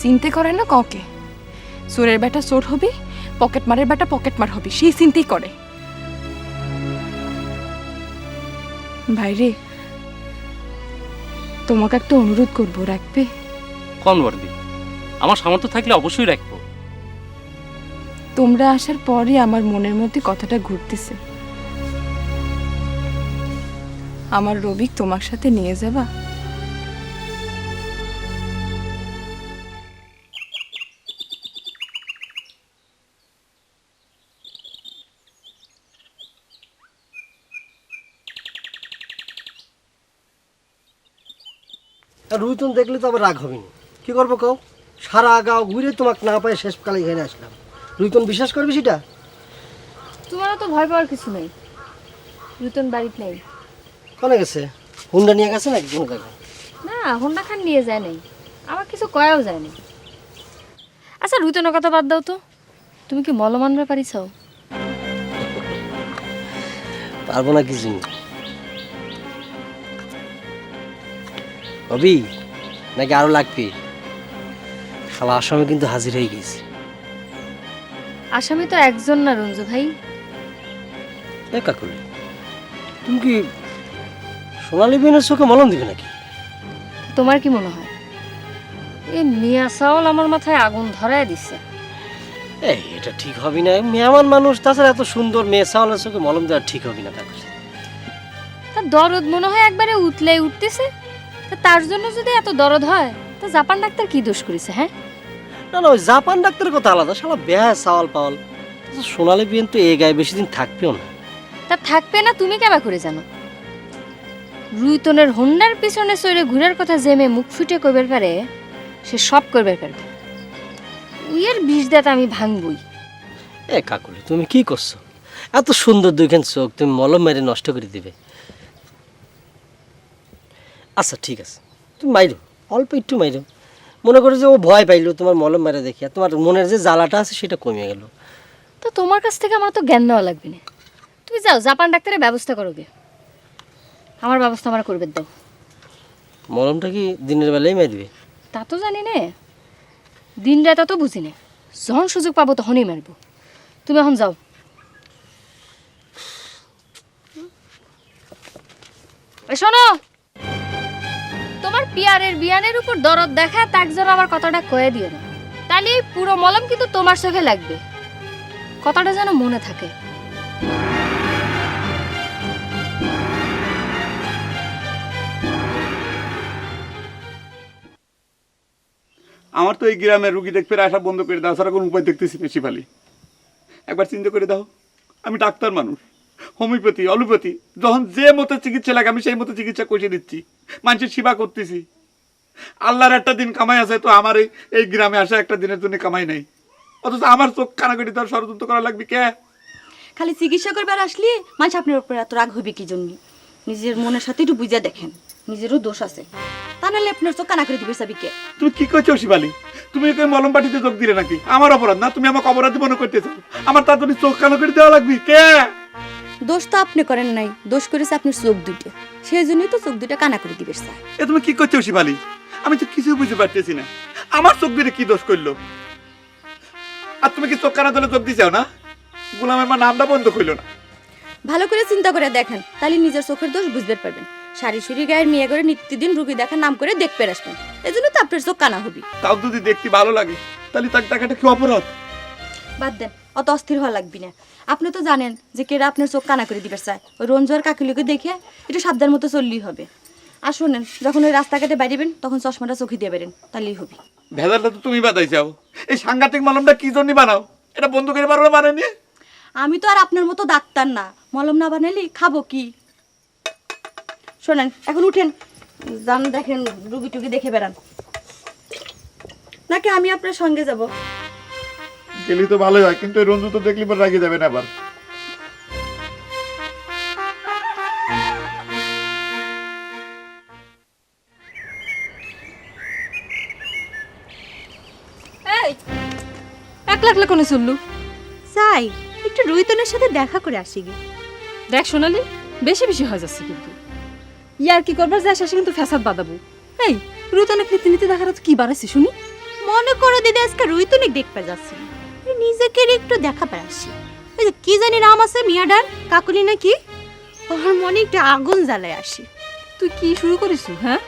চিনতে করে না ককে? চোরের বেটা চোর হবে, পকেট মারের বেটা পকেট মার হবে, সেই চিন্তাই করে। ভাইরে, তোমাকে একটা অনুরোধ করবো, রাখবে? কোন বর্দি? আমার সামর্থ্য থাকলে অবশ্যই রাখবো। তোমরা আসার পরই আমার মনের মধ্যে কথাটা ঘুরতেছে। আমার রবিক তোমার সাথে নিয়ে যাবা? রুইতন দেখলে তো আবার রাগ হবে না। কি করবো কও? সারা গাঁও ঘুরে তোমাকে না পাই শেষকালে এখানে আসলাম। রুইতন বিশ্বাস করবি সেটা? তোমারও তো ভয় পাওয়ার কিছু নেই। রুতন বাড়িতে নেই। কোনে গেছে? হুন্ডা নিয়ে গেছে নাকি কোনো জায়গায়? না, হুন্ডা খান নিয়ে যায় নাই, আমার কিছু কয়াও যায়নি। আচ্ছা রুতনের কথা বাদ দাও তো, তুমি কি মলম আনবে পারিছ? পারবো না কিছু। হবি নাকি আরো লাগবে? শালা আসামে কিন্তু হাজির হয়ে গেছি। আসামি তো একজন না রঞ্জু ভাই। এ কাকুলি, তুমি কি সোনালী বিনের চোখে মলম দিবে নাকি? তোমার কি মনে হয় এই মিয়া চাউল আমার মাথায় আগুন ধরায় দিছে? এই এটা ঠিক হবে না, মেহমান মানুষ, তাছাড়া এত সুন্দর মেয়ে চাওয়ালের চোখে মলম দেওয়া ঠিক হবে না কাকুলি। তার দরদ মনে হয় একবারে উতলে উঠতেছে। তা তার জন্য যদি এত দরদ হয় তা জাপান ডাক্তার কি দোষ করেছে? হ্যাঁ, না না, ওই জাপান ডাক্তারের কথা আলাদা, শালা বেহা চাওয়াল পাওয়াল। সোনালী বিন তো এই গায়ে বেশি দিন থাকবেও না। তা থাকবে না তুমি কেবা করে জানো? রুইতনের হন্ডার পিছনে চড়ে ঘুরার কথা যে মেয়ে মুখ ফুটে করবে পারে সে সব করবে পারবে। উইয়ের বিষ দাঁত আমি ভাঙবই। এ কাকুলি, তুমি কি করছো? এত সুন্দর দুইখান চোখ তুমি মলম মেরে নষ্ট করে দিবে? আচ্ছা ঠিক আছে, তুমি মাইরো, অল্প একটু মাইরো। মনে করো যে ও ভয় পাইলো তোমার মলম মেরে দেখিয়া, তোমার মনের যে জ্বালাটা আছে সেটা কমে গেল। তো তোমার কাছ থেকে আমার তো জ্ঞান নেওয়া লাগবে না। তুমি যাও জাপান ডাক্তারের ব্যবস্থা করো গে। আমার ব্যবস্থা আমার করবে দাও। মলমটা কি দিনের বেলায় মারবে? তা তো জানি না, দিন রাত তো বুঝি না, যখন সুযোগ পাবো তখনই মারবো। তুমি এখন যাও। শোনো, তোমার পিয়ারের বিয়ানের উপর দরদ দেখা তাক যেন আমার কথাটা কয়ে দিও না, তাহলে এই পুরো মলম কিন্তু তোমার চোখে লাগবে। কথাটা যেন মনে থাকে। আমার তো এই গ্রামের রুগী দেখতে আসা বন্ধ করে দাও ছাড়া কোনো উপায় দেখতেছি না শিবালি। একবার চিন্তা করে দাও, আমি ডাক্তার মানুষ, হোমিওপ্যাথি অ্যালোপ্যাথি যখন যে মতো চিকিৎসা লাগে আমি সেই মতো চিকিৎসা কষে দিচ্ছি, মানুষের সেবা করতেছি। আল্লাহর একটা দিন কামাই আছে, তো আমার এই গ্রামে আসা একটা দিনের জন্য কামাই নাই, অথচ আমার চোখ কানাকাটি দেওয়ার ষড়যন্ত্র করা লাগবে কে? খালি চিকিৎসা করবার আসলে মানুষ আপনার উপরে এত রাগ হইবে কি জন্য? নিজের মনের সাথে একটু বুঝা দেখেন, নিজেরও দোষ আছে, তা নাহলে আপনার চোখ কানা করে দিবে সাবিকে। তুমি কি করছো শিবালি? তুমি একে মলম পাটিতে যোগ দিলে নাকি? আমার অপরাধ না? তুমি আমাকে অপরাধী মনে করতেছো? আমার তার জন্য চোখ কানা করে দেওয়া লাগবে কে? দোষ তো আপনি করেন নাই, দোষ করেছে আপনার চোখ দুটো, সেই জন্যই তো চোখ দুটো কানা করে দিবে স্যার। এ তুমি কি করছো শিবালি? আমি তো কিছু বুঝতে পারতেছি না, আমার চোখ দুটো কি দোষ করলো? আর তুমি কি চোখ কানা দলে যোগ দিছাও না? গোলামের মা নামটা বন্ধ করলো না? ভালো করে চিন্তা করে দেখেন, তাহলে নিজের চোখের দোষ বুঝতে পারবেন। সারি সুরি গায়ের মেয়ে করে নিত্যদিন রুগী দেখার নাম করে দেখতে আসবেন, এই জন্য তো আপনার চোখ কানা হবি। তাও যদি দেখতে ভালো লাগে তাহলে তার টাকাটা কি অপরাধ? বাদ দেন, অত অস্থির হওয়া লাগবি না। আপনি তো জানেন যে কেরা আপনার চোখ কানা করে দিবে চায়। ওই রঞ্জু আর কাকিলিকে দেখে একটু সাবধান মতো চললেই হবে। আর শোনেন, যখন ওই রাস্তাঘাটে বাইরেবেন তখন চশমাটা চোখে দিয়ে বেরেন, তাহলেই হবে। ভেজালটা তো তুমি বাদাই যাও। এই সাংঘাতিক মলমটা কি জন্য বানাও? এটা বন্ধ করে পারো বানানি? আমি তো আর আপনার মতো ডাক্তার না, মলম না বানালে খাবো কি? শোনেন, এখন উঠেন, যান দেখেন রুগী টুগি দেখে বেড়ান, নাকি আমি আপনার সঙ্গে যাব? গেলি তো ভালোই হয়, কিন্তু রঞ্জু তো দেখলি পর রাগে যাবে না আবার। এই একলা একলা কোনে চললু? যাই একটু রুইতনের সাথে দেখা করে আসি গে। দেখ সোনালি, বেশি বেশি হয়ে যাচ্ছে কিন্তু। ইয়ার কি করবার যায় শেষে কিন্তু ফ্যাসাদ বাঁধাবো। এই রুইতনে নীতি নীতি দেখার কি বাড়াইছে শুনি? মনে করো দিদি আজকে রুইতনিক দেখতে যাচ্ছি, নিজেকে একটু দেখাবার আসি। ওই যে কি জানি নাম আছে মিয়াডার কাকুলি নাকি, ওর মনে একটু আগুন জ্বালায় আসি। তুই কি শুরু করেছিস? হ্যাঁ,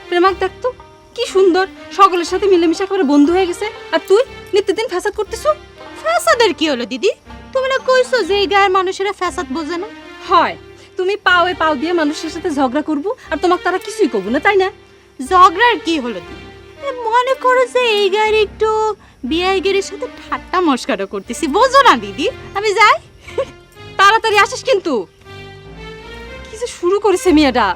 প্রেমাক দেখ তো কি সুন্দর, সকলের সাথে মিলেমিশে করে বন্ধু হয়ে গেছে, আর তুই নিত্যদিন ফ্যাসাদ করতেছ। ফ্যাসাদের কি হলো দিদি? তুমি না কইছো যে এই গায়ের মানুষেরা ফ্যাসাদ বোঝে না? হয়, তুমি পাওয়ে পাও দিয়ে মানুষের সাথে ঝগড়া করবো আর তোমাকে তারা কিছুই করবো না, তাই না? ঝগড়ার কি হলো দিদি? মনে করো যে এই গায়ের একটু বিয়াইগের সাথে ঠাট্টা মস্করা করতেছি, বোঝো না দিদি? আমি যাই। তাড়াতাড়ি আসিস কিন্তু। কি যে শুরু করেছে মেয়েটা।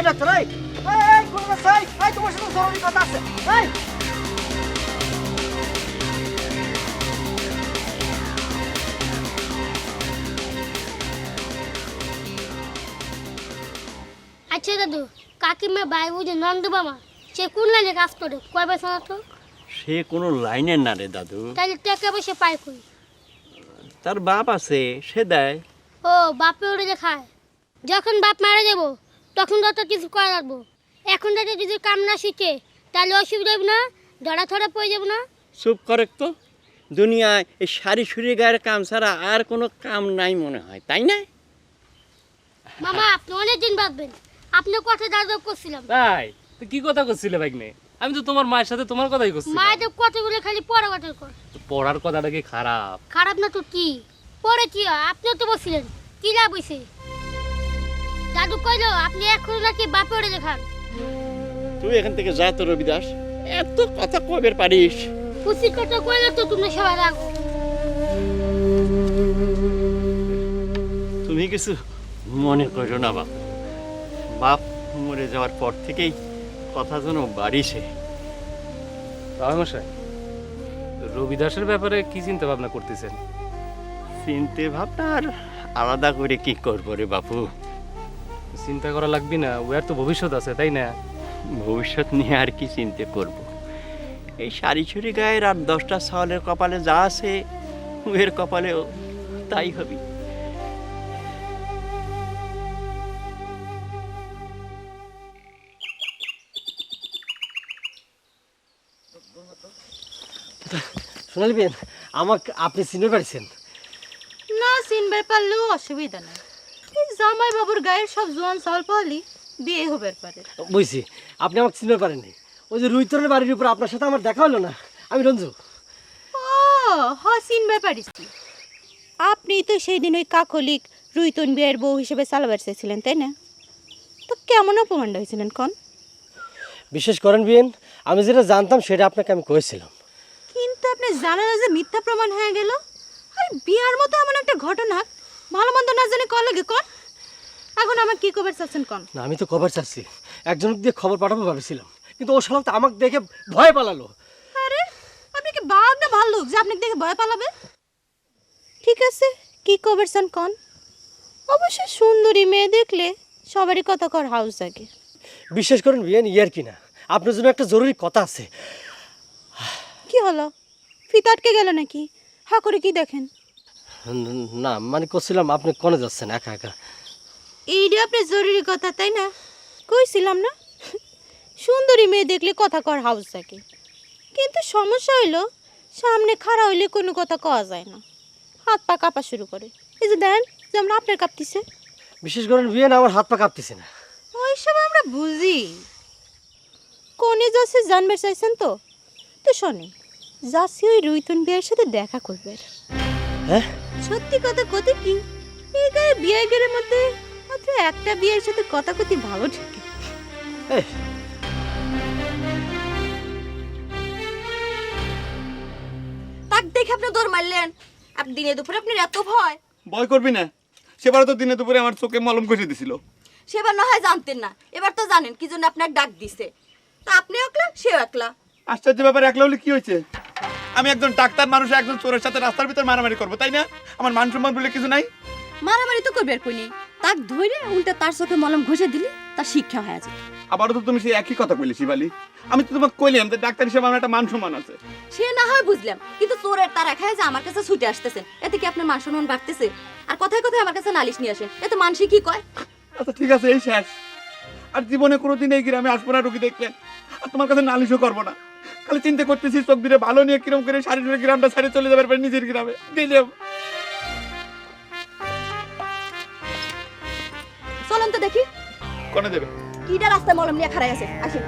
এই ডাক্তার, এই কোন সাই, এই তোমার তোমার সাথে জরুরি কথা আছে। এই আচ্ছা দাদু, কাকিমা ভাই বুঝে নন্দ বাবা সে কোন লাইনে কাজ করে কয় বছর না তো? সে কোনো লাইনের না রে দাদু, তাহলে টাকা পয়সা পায় কই? তার বাপ আছে, সে দেয়। ও বাপে ওরে যে খায়। যখন বাপ মারা যাবো তখন যত কিছু করা লাগবো। এখন যাতে যদি কাম না শিখে তাহলে অসুবিধা হবে না, ধরা ধরা পড়ে যাবো না। চুপ করে তো, দুনিয়ায় এই সারি সুরি গায়ের কাম ছাড়া আর কোনো কাম নাই মনে হয়, তাই না? মামা আপনি অনেকদিন বাঁচবেন, আপনি কথা দাদা করছিলাম। তাই তো কি কথা করছিলে ভাগ্নে? আমি তো তোমার মায়ের সাথে তোমার কথাই করছি। মায়েদের কথাগুলো খালি পড়া কথা কর। পড়ার কথাটা কি খারাপ? খারাপ না তো কি, পরে কি হয়? আপনিও তো বলছিলেন কি লাভ হয়েছে? দাদু কইলো আপনি এখন নাকি বাপে ওরে দেখান। তুই এখান থেকে যা তো রবিদাস, এত কথা কবের পারিস? খুশি কথা কইলে তো তুমি সবাই রাখো। তুমি কিছু মনে করো না বাপ, বাপ মরে যাওয়ার পর থেকেই কথা যেন বাড়িছে। মশাই, রবিদাসের ব্যাপারে কি চিন্তা ভাবনা করতেছেন? চিনতে ভাবনা আর আলাদা করে কি করবো রে বাপু? চিন্তা করা লাগবে না, ওর তো ভবিষ্যৎ আছে, তাই না? ভবিষ্যৎ নিয়ে আর কি চিন্তা করব? এই সারি ছুরি গায়ের আর 10টা সালের কপালে যা আছে ওর কপালেও তাই হবে। সোনালি বেন, আমাকে আপনি চিনতে পারছেন? না চিনবার পারলেও অসুবিধা নাই। এই জামাই বাবুর গায়ের সব জোয়ান চাল পালি বিয়ে হবার পারে। বুঝছি, আপনি আমাকে চিনতে পারেননি। ওই যে রুইতরের বাড়ির উপর আপনার সাথে আমার দেখা হলো না, আমি রঞ্জু। ও হ চিনবার পারিস। আপনি তো সেই দিন ওই কাকলিক রুইতন বিয়ের বউ হিসেবে চালাবার চেয়েছিলেন, তাই না? তো কেমন অপমানটা হয়েছিলেন কন? বিশেষ করেন বিয়েন, আমি যেটা জানতাম সেটা আপনাকে আমি কয়েছিলাম। কিন্তু আপনি জানেন না যে মিথ্যা প্রমাণ হয়ে গেল। আর বিয়ার মতো এমন একটা ঘটনা ভালো মন্দ না জানে কল লাগে কন। এখন আমার কি খবর চাচ্ছেন কন? না আমি তো খবর চাচ্ছি, একজনকে দিয়ে খবর পাঠাবো ভাবেছিলাম, কিন্তু ও শালা তো আমাকে দেখে ভয় পালালো। আরে আপনি কি বাঘ না ভাল্লুক যে আপনাকে দেখে ভয় পালাবে? ঠিক আছে, কি খবর চান কন? অবশ্য সুন্দরী মেয়ে দেখলে সবারই কথা কর হাউস জাগে। বিশেষ করেন বিয়েন, ইয়ার কি না, আপনার জন্য একটা জরুরি কথা আছে। কি হলো? ফিতা আটকে গেল নাকি? হা করে কি দেখেন? না মানে করছিলাম আপনি কোনে যাচ্ছেন একা একা? এইটা আপনার জরুরি কথা, তাই না? কইছিলাম না সুন্দরী মেয়ে দেখলে কথা কর হাউস জাগে। কিন্তু সমস্যা হইলো সামনে খাড়া হইলে কোনো কথা কওয়া যায় না, হাত পা কাঁপা শুরু করে। এই যে দেন যেমন আপনার কাঁপতিছে। বিশেষ করেন বিয়েন, আমার হাত পা কাঁপতেছে না। ওইসব আমরা বুঝি। কোনে যাচ্ছে জানবার চাইছেন তো? তো শোনেন, যাচ্ছি ওই রুইতন বিয়ের সাথে দেখা করবে। হ্যাঁ সত্যি কথা কতে কি, এই গায়ে বিয়ে গেরের মধ্যে মাত্র একটা বিয়ের সাথে কথা কতি ভালো থাকে। এই, তাক দেখে আপনি দৌড় মারলেন। আপনি দিনে দুপুরে আপনার এত ভয়? ভয় করবি না, সেবার তো দিনে দুপুরে আমার চোখে মলম কষে দিছিল। সেবার না হয় জানতেন না, এবার তো জানেন কি জন্য আপনার ডাক দিছে। তা আপনি একলা, সেও একলা। আশ্চর্য ব্যাপার, একলা হলে কি হয়েছে? আমি একজন ডাক্তার মানুষ একজন চোরের সাথে রাস্তার ভিতর মারামারি করবো, তাই না? আমার মান সম্মান বলে কিছু নাই। মারামারি তো করবে আর কোনি, তাক ধরে উল্টা তার চোখে মলম ঘষে দিলে তার শিক্ষা হয়ে যায়। আবারও তো তুমি সেই একই কথা বলি শিবালি। আমি তো তোমাকে কইলাম যে ডাক্তার হিসেবে আমার একটা মান সম্মান আছে। সে না হয় বুঝলাম, কিন্তু চোরের তারা খায় যে আমার কাছে ছুটে আসতেছেন, এতে কি আপনার মান সম্মান বাড়তেছে? আর কথায় কথায় আমার কাছে নালিশ নিয়ে আসেন, এতে মানসি কি কয়? আচ্ছা ঠিক আছে, এই শেষ। আর জীবনে কোনোদিন এই গ্রামে আসবো না রুগী দেখলেন, আর তোমার কাছে নালিশও করবো না। খালি চিন্তা করতেছি চোখ দিলে ভালো নিয়ে কিরম করে সারি সারি গ্রামটা ছাড়ে চলে যাবে নিজের গ্রামে গেলাম। চলেন তো দেখি কোনে দেবে কিটা রাস্তায় মলম নিয়ে খাড়াই আছে, আসেন।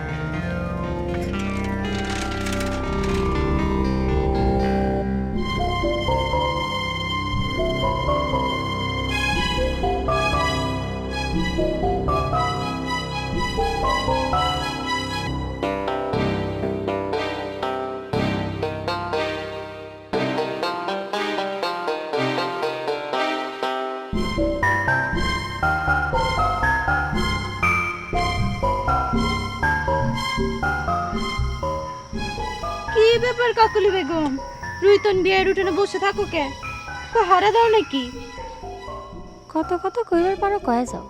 ব্যাপার কাকুলি বেগম? রুইতন বিয়ের উঠোনে বসে থাকো কে? হারা দাও নাকি? কত কত কইবার পারো কয়ে যাও,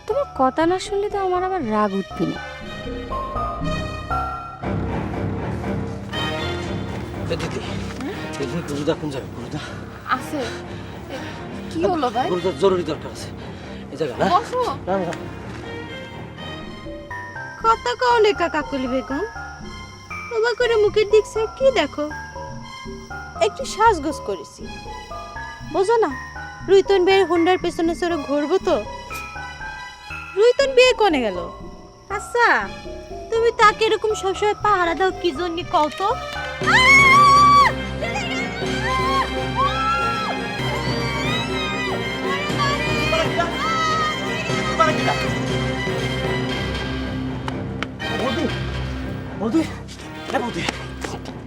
তোমার কথা না শুনলে তো আমার আবার রাগ উঠবি না। দিদি গুরুদা কোন যাবে? গুরুদা আছে। কি হলো ভাই? গুরুদার জরুরি দরকার আছে এই জায়গা না? বসো। না না কথা কও লেখা কাকুলি বেগম। বাবা করে মুখের দিকছে কি দেখো? একটু সাজগোজ করেছি, বোঝো না? রুইতন বিয়ের হুন্ডার পেছনে চড়ে ঘুরবো তো। রুইতন বিয়ে কোনে গেল? আচ্ছা, তুমি তাকে এরকম সবসময় পাহারা দাও কি জন্য কও তো? বৌদি হ্যাঁ বৌদি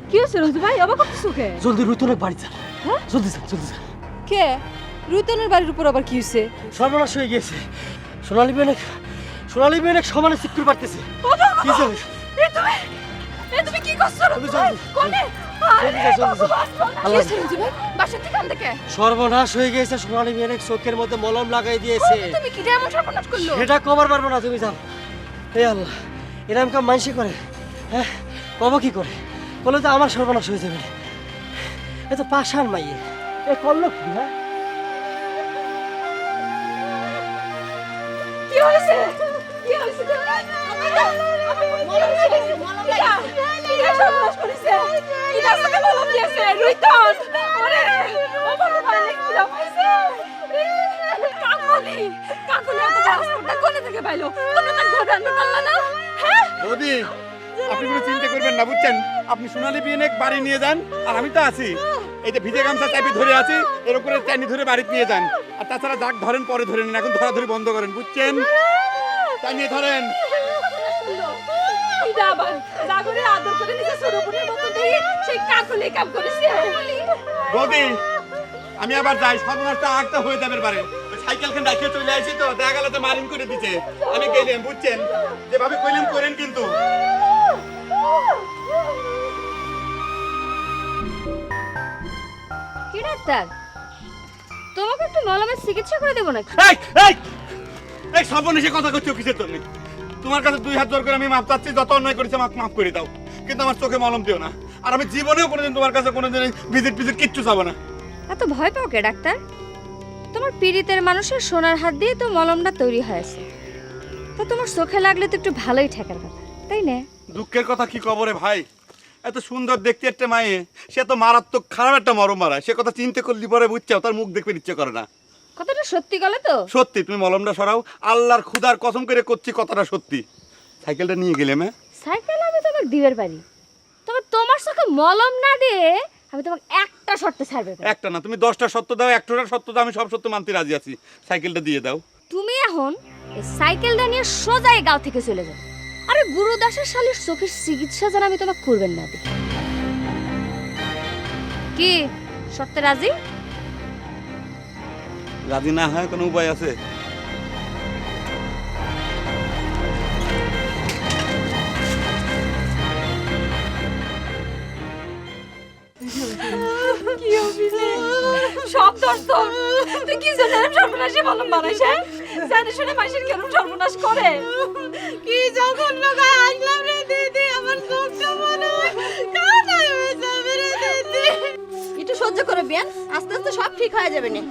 কি হচ্ছে রঞ্জু ভাই? অবাক করতেছো কে? জলদি রুইতনের বাড়ি যান। হ্যাঁ জলদি যান জলদি যান। কে? রুইতনের বাড়ির উপর আবার কি হচ্ছে? সর্বনাশ হয়ে গিয়েছে। সোনালী বেনেক সমানে চিৎকুর পারতেছে। কি জানিস? তুমি কি করছো? তুমি জলদি কোনে? জলদি যা, জলদি যা। আল্লাহ রঞ্জু ভাই বাসা থেকে আনতে কে? সর্বনাশ হয়ে গিয়েছে। সোনালী বেনেক চোখের মধ্যে মলম লাগাই দিয়েছে। তুমি কি এমন সর্বনাশ করলো? সেটা কবার পারবো না, তুমি যাও। হে আল্লাহ, এরকম কাম মানসি করে? হ্যাঁ কব কি করে? বলে তো আমার সর্বনাশ হয়ে যাবে। এ তো পাশার মাইয়ে, এ করলো কি? হ্যাঁ কি হয়েছে? কি হয়েছে? বৌদি আপনি কোনো চিন্তা করবেন না, বুঝছেন? আপনি সোনালী বিয়েনে বাড়ি নিয়ে যান, আর আমি তো আছি। এই যে ভিজে গামছা চাপি ধরে আছি, এর উপরে চানি ধরে বাড়িতে নিয়ে যান। আর তাছাড়া যাক ধরেন পরে ধরে নিন, এখন ধরাধরি বন্ধ করেন, বুঝছেন? চানিয়ে ধরেন। বৌদি আমি আবার যাই, সর্বনাশটা আগটা হয়ে যাবে পারে। সাইকেলখান রাখিয়ে চলে আসি তো, দেখা গেল তো মারিন করে দিতে। আমি গেলাম, বুঝছেন? যেভাবে কইলাম করেন কিন্তু। কি ডাক্তার, তোমাকে একটু মলমের চিকিৎসা করে দেবো নাকি? এই এই এই সর্বনেশে কথা করছো কিসের জন্য? তোমার কাছে 2 হাত জোর করে আমি মাপ চাচ্ছি, যত অন্যায় করেছি আমাকে মাফ করে দাও, কিন্তু আমার চোখে মলম দিও না। আর আমি জীবনেও কোনোদিন তোমার কাছে কোনোদিন ভিজিট কিচ্ছু চাবো না। এত ভয় পাও কে ডাক্তার? তোমার পীড়িতের মানুষের সোনার হাত দিয়ে তো মলমটা তৈরি হয়েছে, তা তোমার চোখে লাগলে তো একটু ভালোই ঠেকার কথা, তাই না? দুঃখের কথা কি কবরে ভাই, এত সুন্দর দেখতে একটা মায়ে, সে তো মারাত্মক খারাপ একটা মরম মারায়। সে কথা চিন্তা করলি পরে বুঝছাও, তার মুখ দেখতে ইচ্ছে করে না। কথাটা সত্যি গলে তো? সত্যি, তুমি মলমটা সরাও, আল্লাহর খুদার কসম করে করছি কথাটা সত্যি। সাইকেলটা নিয়ে গেলে মে সাইকেল আমি তোমাকে দিবের পারি, তবে তোমার চোখে মলম না দিয়ে আমি তোমাকে একটা শর্তে ছাড়বে। একটা না, তুমি 10টা সত্য দাও, 1টা সত্য দাও, আমি সব সত্য মানতে রাজি আছি। সাইকেলটা দিয়ে দাও। তুমি এখন এই সাইকেলটা নিয়ে সোজা এই গাঁও থেকে চলে যাও। আরে গুরুদাসের শালীর চোখের চিকিৎসা যেন আমি তোমাকে করবেন না দিই। কি শর্তে রাজি? রাজি না হয় কোনো উপায় আছে? কি অভিনে সব দর্শক তুই কি জানেন সর্বনাশে মলম বানাইছে? জানি শুনে মাসের কেরম সর্বনাশ করে। কি যখন লাগায় আসলাম রে দিদি, আমার চোখটা মনে হয় কানা হয়ে যাবে রে দিদি। একটু সহ্য করে বিয়ান, আস্তে আস্তে সব ঠিক হয়ে যাবে না।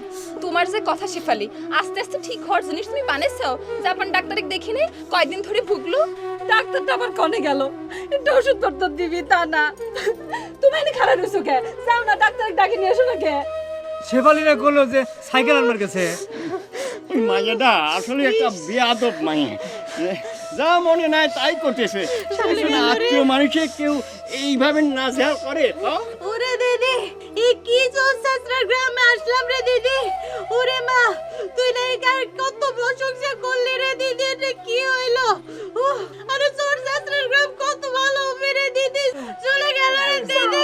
তোমার যে কথা শেফালি, আস্তে আস্তে ঠিক হওয়ার জিনিস তুমি বানাইছো। জাপান ডাক্তারকে দেখিনি কয়দিন ধরে ভুগলো, ডাক্তারটা আবার কনে গেল, একটু ওষুধ পত্র দিবি তা না। তুমি এনে খারাপ হয়েছো কে? যাও না ডাক্তারকে ডাকে নিয়ে এসো না কে? শেফালিরা বললো যে সাইকেল আনবার গেছে। মাইয়াটা আসলে একটা বেয়াদব মাইয়া, যা মনে নাই তাই করতেছে। আত্মীয় মানুষে কেউ এইভাবে নাজেহাল করে? ওরে দিদি, এই কি জোসাসরা গ্রামে আসলাম রে দিদি। ওরে মা, তুই না এই কত প্রশংসা করলি রে দিদি, এটা কি হইলো? আরে জোসাসরা গ্রাম কত ভালো হবে রে দিদি, চলে গেল রে দিদি।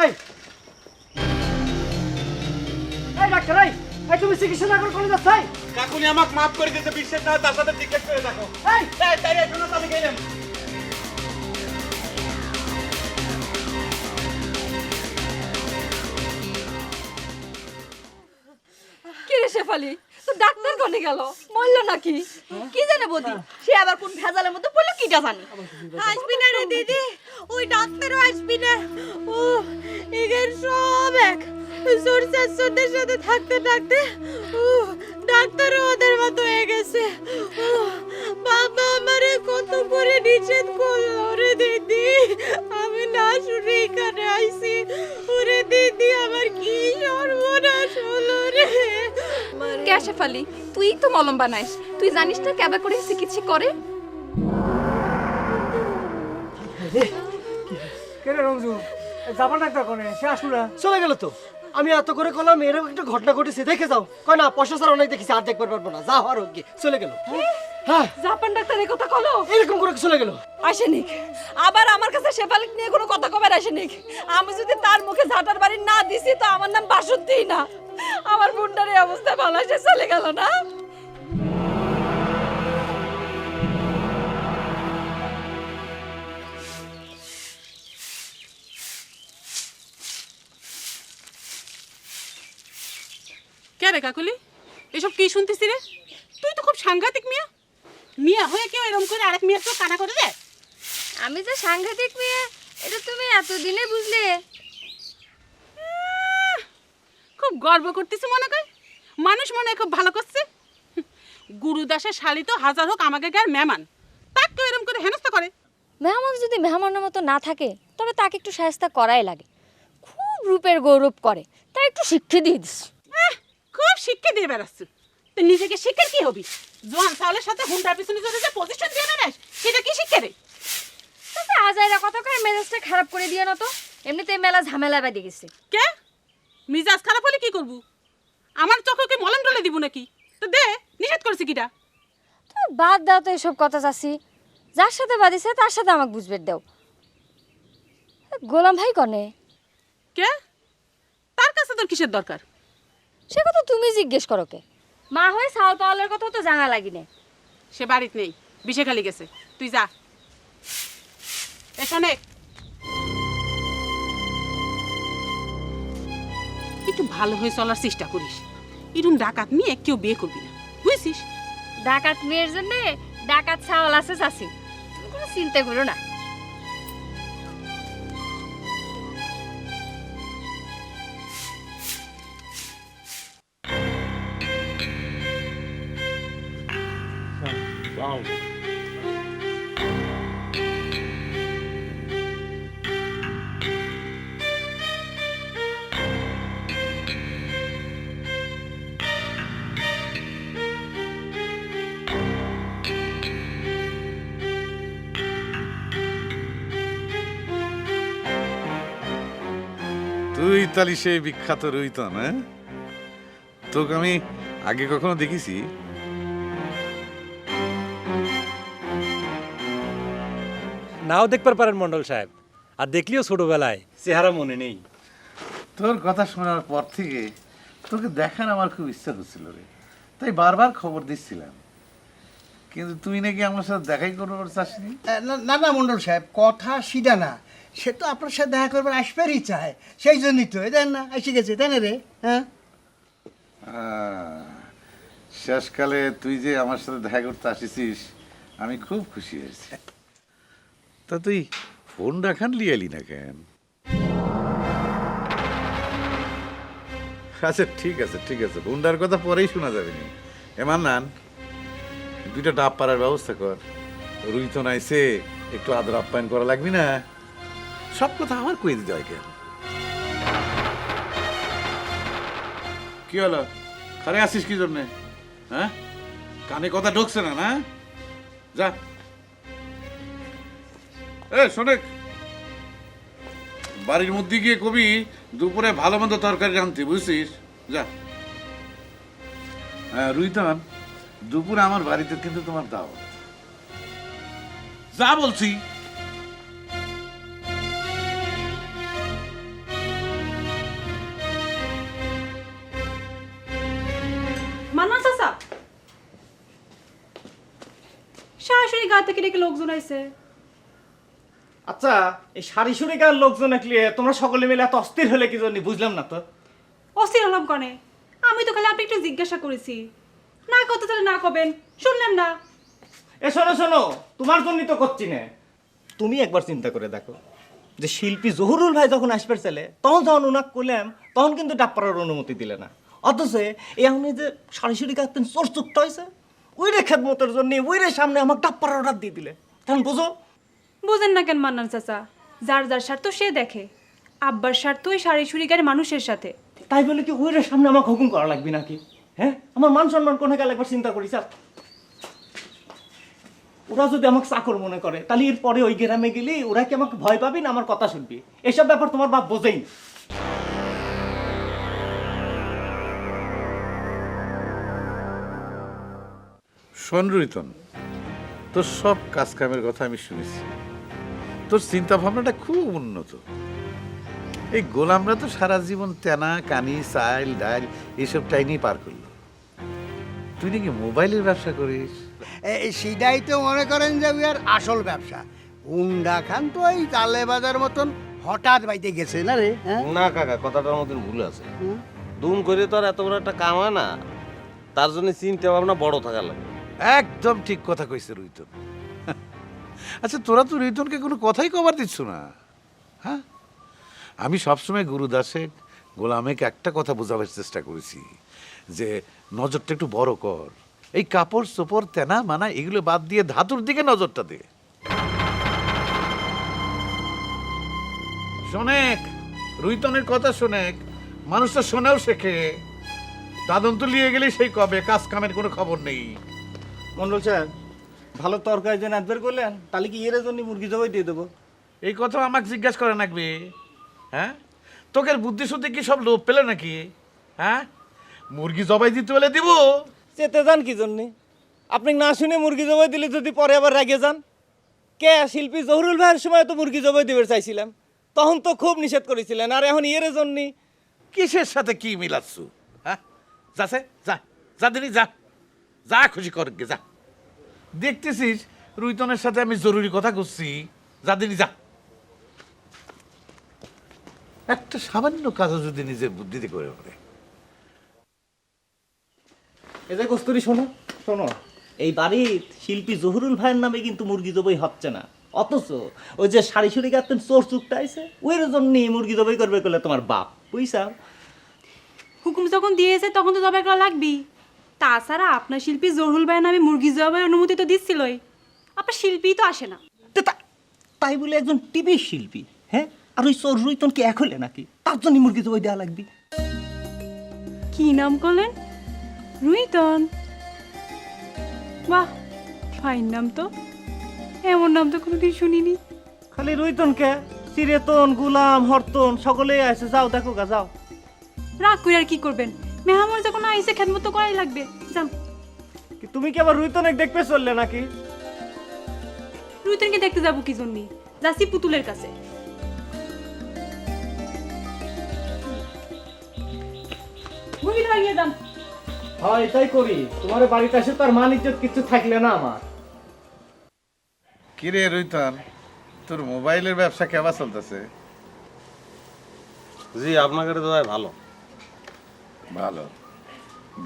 এই এই ডাক্তার, এই এই তুমি চিকিৎসা না করে কলেজে যাই কাকুনি আমাকে মাফ করে দিতে বিশ্বাস না হয় তার সাথে জিজ্ঞেস করে দেখো এই তাই শোনো তো আমি গেলাম। কি রে শেফালি তো ডাক্তার কোনে গেল মরলো নাকি কি জানে বদি সে আবার কোন ভেজালের মধ্যে পড়লো কিটা জানি আসবি না রে দিদি ওই ডাক্তারও আসবি না ও এগের সব এক সরদের সাথে থাকতে থাকতে ও ডাক্তারও ওদের মতো হয়ে গেছে ও বাবা আমারে কত করে নিষেধ করলো রে দিদি আমি না শুনে এখানে আইছি ওরে দিদি আমার কি সর্বনাশ হলো রে কে শেফালি তুই তো মলম বানাইস তুই জানিস না কেবা করে চিকিৎসা করে কেন রঞ্জু যাবার ডাক্তার কোনে সে আসলো না চলে গেল তো আমি এত করে কলাম এরকম একটা ঘটনা ঘটেছে দেখে যাও কয় না পয়সা ছাড়া অনেক দেখেছি আর দেখবার পারবো না যা হওয়ার হোক গিয়ে চলে গেল হ্যাঁ জাপান ডাক্তার এই কথা কলো এরকম করে চলে গেল আসেনিক আবার আমার কাছে শেফালিক নিয়ে কোনো কথা কবার আসেনিক আমি যদি তার মুখে ঝাঁটার বাড়ি না দিছি তো আমার নাম বাসন্তী না আমার বোনটার এই অবস্থা ভালো সে চলে গেল না কে রে কাকুলি এসব কি শুনতেছি রে তুই তো খুব সাংঘাতিক মিয়া মিয়া হয়ে কেউ এরকম করে আরেক মিয়ার তো কানা করে দেয় আমি যে সাংঘাতিক মেয়ে এটা তুমি এতদিনে বুঝলে খুব গর্ব করতেছি মনে কর মানুষ মনে হয় খুব ভালো করছে গুরুদাসের শালি তো হাজার হোক আমাকে গায়ের মেহমান তাকে কেউ এরকম করে হেনস্থা করে মেহমান যদি মেহমানের মতো না থাকে তবে তাকে একটু সাহায্য করাই লাগে খুব রূপের গৌরব করে তাই একটু শিক্ষা দিয়ে দিস খুব শিক্ষা দিয়ে বেড়াচ্ছ তুই নিজেকে শিক্ষার কি হবি জোয়ান চাউলের সাথে হুন্ডার পিছনে যদি যে পজিশন দিয়ে বেড়াস সেটা কি শিক্ষা রে তাতে আজাইরা কত করে মেজাজটা খারাপ করে দিয়ে না তো এমনিতে মেলা ঝামেলা বেঁধে গেছে কে মিজাজ খারাপ হলে কি করবো আমার চোখে কি মলম ডলে দিব নাকি তো দে নিষেধ করছি কিটা তো বাদ দাও তো এসব কথা চাচ্ছি যার সাথে বাদিছে তার সাথে আমাকে বুঝবে দাও গোলাম ভাই কনে কে তার কাছে তোর কিসের দরকার সে কথা তুমি জিজ্ঞেস করো কে মা হয়ে চাউল পাওয়ালের কথা তো জানা লাগিনে সে বাড়িতে নেই বিষে খালি গেছে তুই যা এখানে একটু ভালো হয়ে চলার চেষ্টা করিস এরকম ডাকাত নিয়ে কেউ বিয়ে করবি না বুঝছিস ডাকাত মেয়ের জন্য ডাকাত চাউল আছে চাষি তুমি কোনো চিন্তা করো না তুই তালি সেই বিখ্যাত রুইতন, হ্যাঁ? তোকে আমি আগে কখনো দেখেছি? নাও দেখতে পারেন মন্ডল সাহেব, আর দেখলিও ছোটবেলায় চেহারা মনে নেই। তোর কথা শোনার পর থেকে তোকে দেখার আমার খুব ইচ্ছা হচ্ছিল রে, তাই বারবার খবর দিচ্ছিলাম, কিন্তু তুই নাকি আমার সাথে দেখাই করবার চাসনি। না না মন্ডল সাহেব, কথা সিধা না, সে তো আপনার সাথে দেখা করবার আসবারই চায়, সেই জন্যই তো দেন না এসে গেছে, তাই না রে? হ্যাঁ, শেষকালে তুই যে আমার সাথে দেখা করতে আসিস আমি খুব খুশি হয়েছি। তা তুই ফোন রাখান লিয়ালি না কেন? আচ্ছা ঠিক আছে ঠিক আছে, ফোনটার কথা পরেই শোনা যাবে নি। এমান নান, দুইটা ডাব পাড়ার ব্যবস্থা কর। রুই তো নাইছে, একটু আদর আপ্যায়ন করা লাগবি না? সব কথা আমার কয়ে দিতে হয় কেন? কি হলো, খারে আসিস কি জন্যে? হ্যাঁ, কানে কথা ঢুকছে না? না যা, এ শোনে, বাড়ির মধ্যে গিয়ে কবি দুপুরে ভালো মন্দ তরকারি রাঁধতে, বুঝছিস? যা। হ্যাঁ রুইতান, দুপুরে আমার বাড়িতে কিন্তু তোমার দাওয়াত, যা বলছি। ডেকে ডেকে লোকজন আইছে। আচ্ছা এই সারি সুরিকার লোকজন একলি তোমরা সকলে মিলে এত অস্থির হলে কি জন্য বুঝলাম না তো। অস্থির হলাম কনে? আমি তো খালি আপনি একটু জিজ্ঞাসা করেছি, না কত তাহলে না কবেন, শুনলেন না? এ শোনো শোনো, তোমার জন্যই তো করছি না। তুমি একবার চিন্তা করে দেখো যে শিল্পী জহুরুল ভাই যখন আসবার ছেলে তখন যখন উনাক করলাম তখন কিন্তু ডাপ্পারের অনুমতি দিলে না। অথচ এখন যে সারি সুরি কাটতেন চোর চুক্ত হয়েছে ওই রে খেদমতের জন্য ওই রে সামনে আমাকে ডাপ্পারের অর্ডার দিয়ে দিলে। তখন বুঝো বুঝেন না কেন মান্নান চাচা? যার যার স্বার্থ সে দেখে, আব্বার স্বার্থ ওই সারি সুরিকার মানুষের সাথে। তাই বলে কি ওই রে সামনে আমাকে হুকুম করা লাগবে নাকি? হ্যাঁ, আমার মান সম্মান কোনে গেলে একবার চিন্তা করি স্যার। ওরা যদি আমাকে চাকর মনে করে তাহলে এরপরে ওই গ্রামে গেলে ওরা কি আমাকে ভয় পাবি না আমার কথা শুনবি? এসব ব্যাপার তোমার বাপ বোঝেই না। শোন রুইতন, তোর সব কাজ কামের কথা আমি শুনেছি, তোর চিন্তা ভাবনাটা খুব উন্নত। এই গোলামরা তো সারা জীবন তেনা কানি চাইল ডাইল এইসব টাইনেই পার করলো, তুই নাকি মোবাইলের ব্যবসা করিস? সেটাই তো মনে করেন যে আর আসল ব্যবসা। হুন্ডা খান তো এই তালে বাজার মতন হঠাৎ বাইতে গেছে না রে? হ্যাঁ না কাকা, কথাটার মতন ভুল আছে। দুম করে তো আর এত বড় একটা কাম হয় না, তার জন্য চিন্তা ভাবনা বড় থাকা লাগে। একদম ঠিক কথা কইছে রুইতন। আচ্ছা তোরা তো রুইতনকে কোনো কথাই কবার দিচ্ছ না? হ্যাঁ, আমি সবসময় গুরুদাসে গোলামেকে একটা কথা বোঝাবার চেষ্টা করেছি যে নজরটা একটু বড় কর, এই কাপড় চোপড় তেনা মানা এগুলো বাদ দিয়ে ধাতুর দিকে নজরটা দে। শোনেক, রুইতনের কথা শোনেক, মানুষ তো শোনেও শেখে। দাদন তো লিয়ে গেলে সেই কবে, কাজ কামের কোনো খবর নেই। মন্ডল সাহেব, ভালো তরকারি যে নাচবার করলেন তাহলে কি এর জন্য মুরগি জবাই দিয়ে দেবো? এই কথা আমাকে জিজ্ঞাসা করে নাকবে? হ্যাঁ, তোকে বুদ্ধি শুদ্ধি কি সব লোভ পেলে নাকি? হ্যাঁ, মুরগি জবাই দিতে হলে দিব। চেতে যান কি জন্যে? আপনি না শুনে মুরগি জবাই দিলে যদি পরে আবার রেগে যান? কে শিল্পী জহুরুল ভাইয়ের সময় তো মুরগি জবাই দিবে চাইছিলাম, তখন তো খুব নিষেধ করেছিলেন, আর এখন এর জন্য কিসের সাথে কি মিলাচ্ছ? হ্যাঁ, যাচ্ছে যা, যা দিনি যা, যা খুশি কর গে যা। দেখতেছিস রুইতনের সাথে আমি জরুরি কথা করছি, যা দিনি যা। একটা সামান্য কাজও যদি নিজের বুদ্ধিতে করে পারে। এই যে কস্তুরি, শোনো শোনো, এই বাড়ির শিল্পী জহুরুল ভাইয়ের নামে কিন্তু মুরগি জবাই হচ্ছে না, অথচ ওই যে সারি সুরি কাটতেন চোর চুকটা আইছে ওই জন্য মুরগি জবাই করবে করলে তোমার বাপ বুঝছা? হুকুম যখন দিয়েছে তখন তো জবাই করা লাগবেই। তাছাড়া আপনার শিল্পী জহুরুল ভাইয়ের নামে মুরগি জবাই অনুমতি তো দিচ্ছিলই, আপনার শিল্পী তো আসে না। তাই বলে একজন টিভি শিল্পী, হ্যাঁ, আর ওই চোর রুইতন কি এক হলে নাকি তার জন্য মুরগি জবাই দেওয়া লাগবে? কি নাম করলেন? রুইতন? বাহ, ফাইন নাম তো, এমন নাম তো কোনোদিন শুনিনি। খালি রুইতন কে, চিরেতন গুলাম হরতন সকলেই আছে, যাও দেখো গা যাও। রাগ করে আর কি করবেন, মেহমান যখন আইসে খেদমত করাই লাগবে, যান। তুমি কি আবার রুইতনে দেখতে চললে নাকি? রুইতনকে দেখতে যাবো কি জন্য? যাচ্ছি পুতুলের কাছে। ঘুমিয়ে লাগিয়ে যান। হ্যাঁ এটাই করি, তোমার বাড়িতে আসে তার মান ইজ্জত কিছু থাকলে না আমার। কিরে রুইতন, তোর মোবাইলের ব্যবসা কেমন চলতেছে? জি আপনাকে তো ভাই ভালো। ভালো,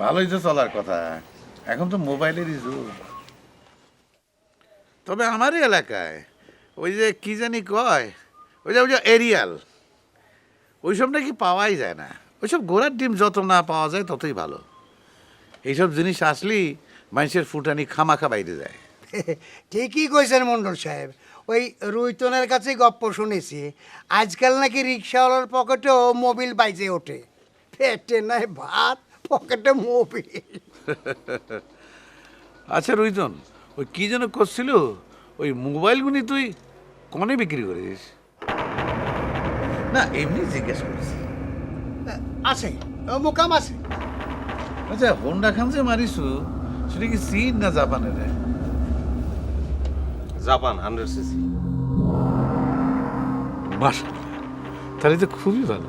ভালোই তো চলার কথা, এখন তো মোবাইলেরই যুগ। তবে আমারই এলাকায় ওই যে কি জানি কয়, ওই যে এরিয়াল, ওইসব নাকি পাওয়াই যায় না। ওইসব ঘোড়ার ডিম যত না পাওয়া যায় ততই ভালো। এইসব জিনিস আসলেই মানুষের ফুটানি খামাখা বাইরে যায়। ঠিকই কইছেন মন্ডল সাহেব। ওই রুইতনের কাছে গপ্প শুনেছি, আজকাল নাকি রিক্সাওয়ালার পকেটেও মোবিল বাইজে ওঠে। পেটে নাই ভাত, পকেটে মোবিল। আচ্ছা রুইতন, ওই কি যেন করছিল, ওই মোবাইলগুলি তুই কনে বিক্রি করিস? না এমনি জিজ্ঞেস করিস। আছে মোকাম আছে। আচ্ছা হোন্ডা খান যে মারিসু, সেটা কি চীন না জাপানের? Japan 100cc। মাশাআল্লাহ, তাহলে তো খুবই ভালো।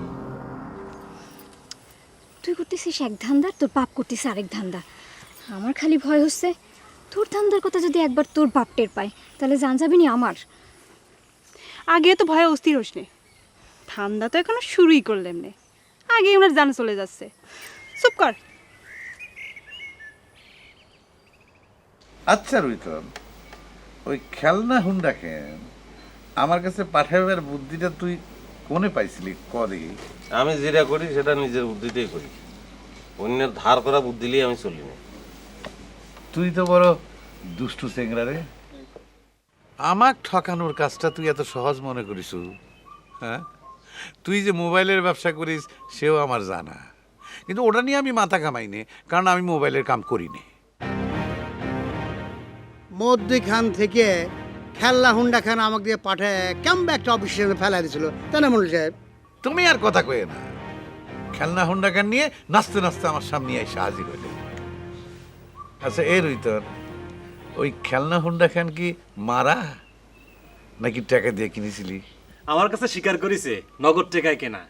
তুই করতেছিস এক ধান্দা, তোর বাপ করতেছে আরেক ধান্দা। আমার খালি ভয় হচ্ছে তোর ধান্দার কথা যদি একবার তোর বাপ টের পায় তাহলে জান যাবি নি আমার। আগে তো ভয়ে অস্থির হোস নে, ঠান্ডা তো এখনো শুরুই করলেন নে, আগে ওনার জান চলে যাচ্ছে। চুপ কর। আচ্ছা রুইতন, ওই খেলনা হুন্ডা কেন আমার কাছে পাঠাবার বুদ্ধিটা তুই কোনে পাইছিলি কদি? আমি যেটা করি সেটা নিজের বুদ্ধিতেই করি, অন্যের ধার করা বুদ্ধি নিয়ে আমি চলি না। তুই তো বড় দুষ্টু চেংরা রে। আমাক ঠকানোর কাজটা তুই এত সহজ মনে করিস? হ্যাঁ, তুই যে মোবাইলের ব্যবসা করিস সেও আমার জানা, কিন্তু ওটা নিয়ে আমি মাথা কামাইনি, কারণ আমি মোবাইলের কাম করিনি। মধ্যখান থেকে খেলনা হুন্ডা খান আমাকে দিয়ে পাঠায় কেমন একটা অফিসে ফেলা দিয়েছিল, তাই না মন্ডল সাহেব? তুমি আর কথা কয়ে না। খেলনা হুন্ডা খান নিয়ে নাচতে নাচতে আমার সামনে এসে হাজির হইলে। আচ্ছা এর ভিতর ওই খেলনা হুন্ডা খান কি মারা নাকি টাকা দিয়ে কিনেছিলি? আমার কাছে স্বীকার করেছে নগদ টাকায় কেনা।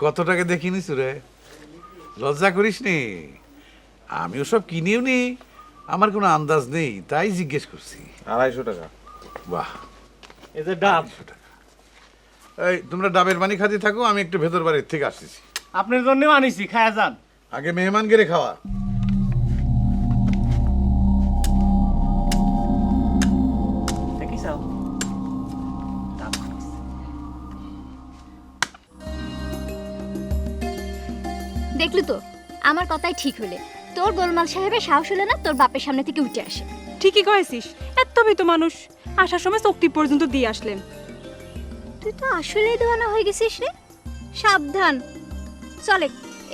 কত টাকা দিয়ে কিনিস রে? লজ্জা করিস নি? আমি ওসব কিনেও নি, আমার কোনো আন্দাজ নেই, তাই জিজ্ঞেস করছি। 250 টাকা। বাহ, এই যে ডাব, 250 টাকা। এই তোমরা ডাবের পানি খাতে থাকো, আমি একটু ভেতর বাড়ির থেকে আসতেছি। আপনার জন্যও আনিছি, খায়া যান। আগে মেহমান গেড়ে খাওয়া। দেখিস দেখলি তো আমার কথাই ঠিক হলে তোর গোলমাল সাহেবের সাহস হলে না তোর বাপের সামনে থেকে উঠে আসে। ঠিকই কয়েছিস, এত তো মানুষ আসার সময় চোখটি পর্যন্ত দিয়ে আসলেন। তুই তো আসলেই দেওয়ানা হয়ে গেছিস রে। সাবধান, চলে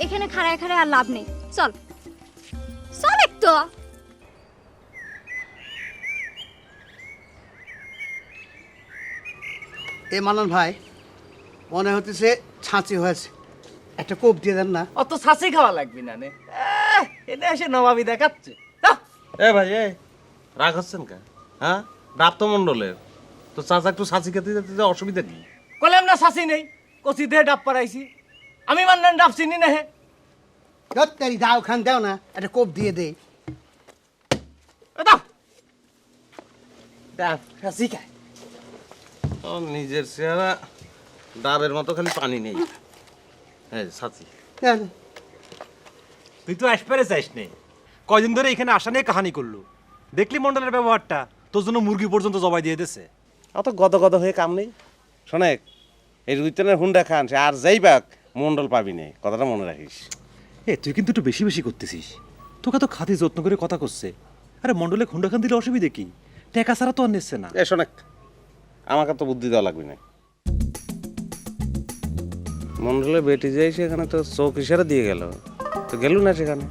এখানে খাড়ায় খাড়ায় আর লাভ নেই, চল চল একটু। এ মানন ভাই, মনে হতেছে ছাঁচি হয়েছে, একটা কোপ দিয়ে দেন না। অত ছাঁচি খাওয়া লাগবে না নে, এটা এসে নবাবি দেখাচ্ছে। এ ভাই, রাগ হচ্ছেন কে? হ্যাঁ, ডাব তো মন্ডলের, তো চাচা একটু সাঁচি খেতে যেতে অসুবিধা কি? কলাম না ছাঁচি নেই, কচি দিয়ে ডাব পাড়াইছি। আমি মান্নান ডাব চিনি না হে। দত্তারি দাও খান দাও না, একটা কোপ দিয়ে দেই। ডাব ছাঁচি খায়। ও নিজের চেহারা ডাবের মতো, খালি পানি নেই। হ্যাঁ সাঁচি। দেন। তুই তো আসপারে চাইস নে, কয়দিন ধরে এখানে আসা নিয়ে কাহানি করলো। দেখলি মন্ডলের ব্যবহারটা, তোর জন্য মুরগি পর্যন্ত জবাই দিয়ে দিয়েছে। অত গদ গদ হয়ে কাম নেই। শোনেক, এই রুইতনের হুন্ডা খান সে আর যাই পাক মন্ডল পাবি নে, কথাটা মনে রাখিস। তুই কিন্তু একটু বেশি বেশি করতেছিস। তোকে তো খাতি যত্ন করে কথা করছে। আরে মন্ডলে খুন্ডা খান দিলে অসুবিধে কি? টাকা ছাড়া তো আর নিচ্ছে না। শোনেক, আমাকে তো বুদ্ধি দেওয়া লাগবে না। মন্ডলে বেটি যাই সেখানে তো চৌক ইশারা দিয়ে গেল, তো গেল না সেখানে।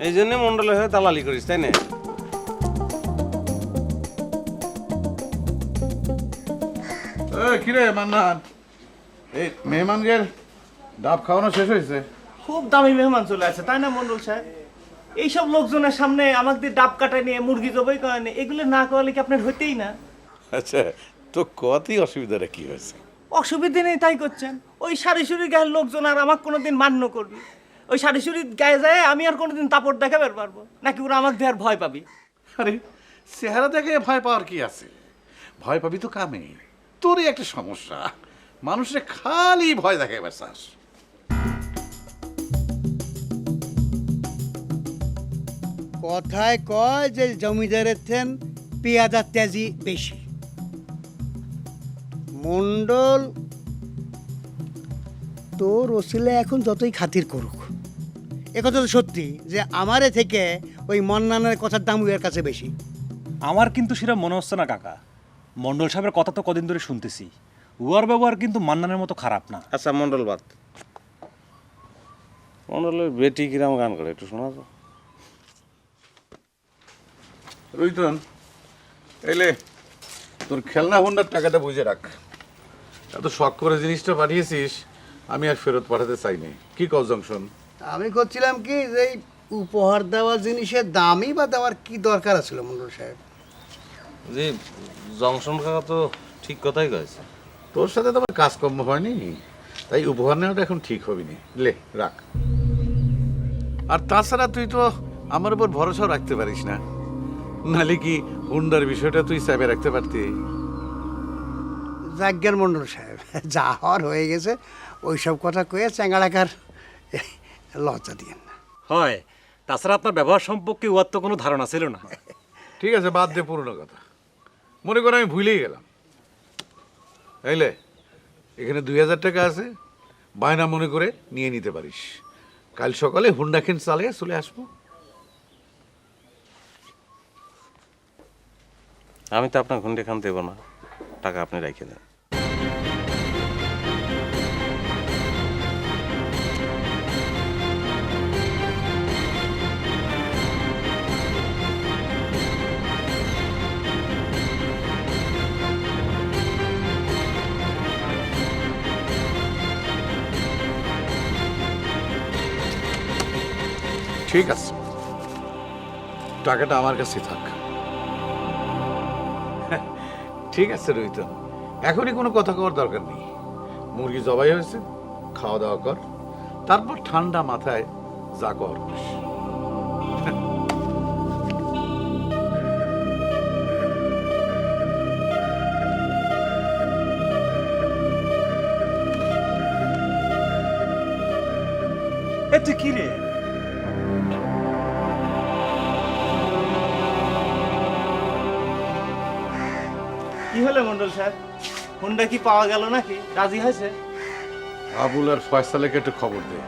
এই জন্য মন্ডলে হয়ে দালালি করিস, তাই না? কিরে মান্নান, এই মেহমানদের ডাব খাওয়ানো শেষ হয়েছে? খুব দামি মেহমান চলে আসে, তাই না মন্ডল সাহেব? এইসব লোকজনের সামনে আমাদের ডাব কাটা নিয়ে মুরগি জবাই করা নিয়ে এগুলো না করলে কি আপনার হইতেই না? আচ্ছা, তো কতই অসুবিধাটা কি হয়েছে? অসুবিধে নেই তাই করছেন। ওই সারিসুরি গায়ের লোকজন আর আমাকে কোনোদিন মান্য করবি? ওই সারিসুরি গায়ে যায় আমি আর কোনোদিন তাপড় দেখাবার পারবো নাকি? ওরা আমাকে দিয়ে আর ভয় পাবি? আরে চেহারা দেখে ভয় পাওয়ার কি আছে? ভয় পাবি তো কামে। তোরই একটা সমস্যা, মানুষের খালি ভয় দেখাবার চাস। কথায় কয় যে জমিদারের থেন পেঁয়াজার তেজি বেশি। মন্ডল তোর ওসিলে এখন যতই খাতির করুক, একথা তো সত্যি যে আমারে থেকে ওই মন্নানের কথার দাম উয়ের কাছে বেশি। আমার কিন্তু সেটা মনে হচ্ছে না কাকা। মন্ডল সাহেবের কথা তো কদিন ধরে শুনতেছি, উয়ার ব্যবহার কিন্তু মান্নানের মতো খারাপ না। আচ্ছা মন্ডল বাদ, মন্ডলের বেটি কিরাম গান করে একটু শোনা তো। রুইতন, এলে তোর খেলনা হুন্ডার টাকাটা বুঝে রাখ। এত শখ করে জিনিসটা পাঠিয়েছিস, আমি আর ফেরত পাঠাতে চাইনি। কি কল জংশন? আমি করছিলাম কি যে এই উপহার দেওয়া জিনিসের দামই বা দেওয়ার কি দরকার আছিল মন্ডল সাহেব? জি, জংশন কাকা তো ঠিক কথাই কয়েছে। তোর সাথে তো আমার কাজকর্ম হয়নি, তাই উপহার নেওয়াটা এখন ঠিক হবি নি। লে রাখ। আর তাছাড়া তুই তো আমার উপর ভরসাও রাখতে পারিস না, নাহলে কি হুন্ডার বিষয়টা তুই চাপে রাখতে পারতি? জাজ্ঞার মণ্ডল সাহেব, যা হওয়ার হয়ে গেছে, ওইসব কথা কয়ে চ্যাঙ্গাড়াকার লজ্জা দিয়েন না। হয়, তাছাড়া আপনার ব্যবহার সম্পর্কে ওর তো কোনো ধারণা ছিল না। ঠিক আছে, বাদ দে পুরনো কথা, মনে করে আমি ভুলেই গেলাম। এইলে এখানে 2000 টাকা আছে, বায়না মনে করে নিয়ে নিতে পারিস। কাল সকালে হুন্ডা খেন চালিয়ে চলে আসবো। আমি তো আপনার হুন্ডা খান দেবো না, টাকা আপনি রেখে দেন। ঠিক আছে, টাকাটা আমার কাছে থাক। ঠিক আছে রোহিত, এখনই কোনো কথা কওয়ার দরকার নেই। মুরগি জবাই হয়েছে, খাওয়া দাওয়া কর, তারপর ঠান্ডা মাথায় যা কর। এ তুই কি রে? কি হলো মন্ডল সাহেব, হুন্ডা কি পাওয়া গেল নাকি? রাজি হয়েছে? আবুল আর ফয়সালকে একটু খবর দে,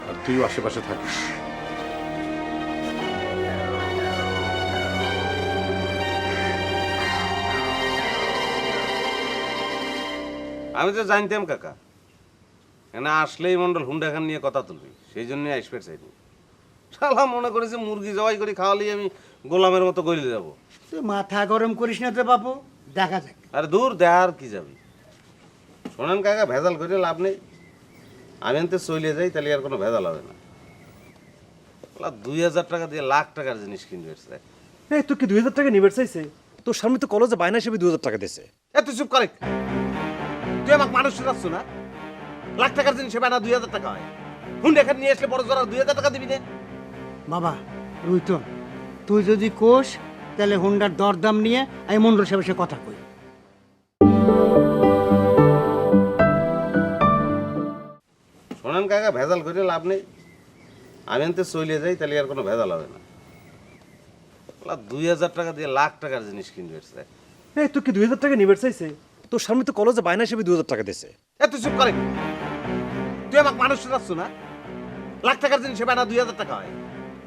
আর তুইও আশেপাশে থাকিস। আমি তো জানতাম কাকা, এখানে আসলেই মন্ডল হুন্ডা খান নিয়ে কথা তুলবি, সেই জন্যই আসবে চাইনি। শালা মনে করেছে মুরগি জবাই করে খাওয়ালেই আমি গোলামের মতো গলে যাব। তুই মাথা গরম করিস না তো বাপু, দেখা যাক। আরে দূর দেখার কি যাবি। শোনেন কাকা, ভেজাল করে লাভ নেই। আমি আনতে চলে যাই, তাহলে আর কোনো ভেজাল হবে না। 2000 টাকা দিয়ে লাখ টাকার জিনিস কিনবে। এই তোর কি 2000 টাকা নিবে চাইছে? তোর সামনে তো কলেজে বায়না হিসেবে 2000 টাকা দিছে। তুই চুপ করে, তুই আমাকে মানুষ রাখছ না? লাখ টাকার জিনিস সেবা না 2000 টাকা হয়। হুন্ডা খান নিয়ে আসলে বড় জোর 2000 টাকা দিবি না? বাবা রুইতন, তুই যদি কোষ তাহলে হুন্ডার দরদাম নিয়ে আমি মণ্ডল সাহেবের সাথে কথা কই। শোনেন কাকা, ভেজাল করে লাভ নেই। আমি আনতে চলে যাই, তাহলে আর কোনো ভেজাল হবে না। 2000 টাকা দিয়ে লাখ টাকার জিনিস কিনবে। এই তোর কি 2000 টাকা নিবে চাইছে? তোর সামনে তো কলেজে বায়না হিসেবে 2000 টাকা দিছে। তুই চুপ করে, তুই আমাকে মানুষ রাখছ না? লাখ টাকার জিনিস সেবা না 2000 টাকা হয়।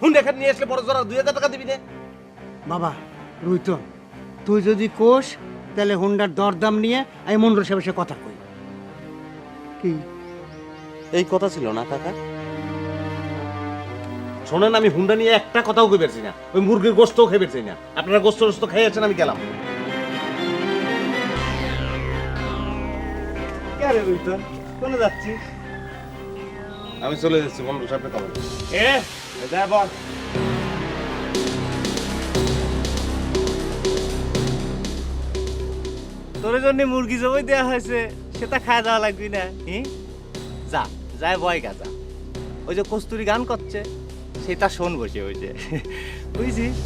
হুন্ডা খান নিয়ে আসলে বড় জোর 2000 টাকা দিবি না? বাবা রুইতন, তুই যদি কোষ তাহলে হুন্ডার দরদাম নিয়ে আমি মণ্ডল সাহেবের সাথে কথা কই। কি এই কথা ছিল না কাকা? শোনেন, আমি হুন্ডা নিয়ে একটা কথাও কই পারছি না, ওই মুরগির গোস্তও খেয়ে পারছি না। আপনারা গোস্ত খেয়েছেন, আমি গেলাম। কে রুইতন, কোনে যাচ্ছিস? আমি চলে যাচ্ছি, মন্ডল সাহেবের খবর। যা বল। তোর জন্য মুরগি জবাই দেওয়া হয়েছে, সেটা খাওয়া যাওয়া লাগবি না? যা যাই বয় গা, যা। ওই যে কস্তুরি গান করছে, সেটা শোন বসে, ওই যে বুঝছিস।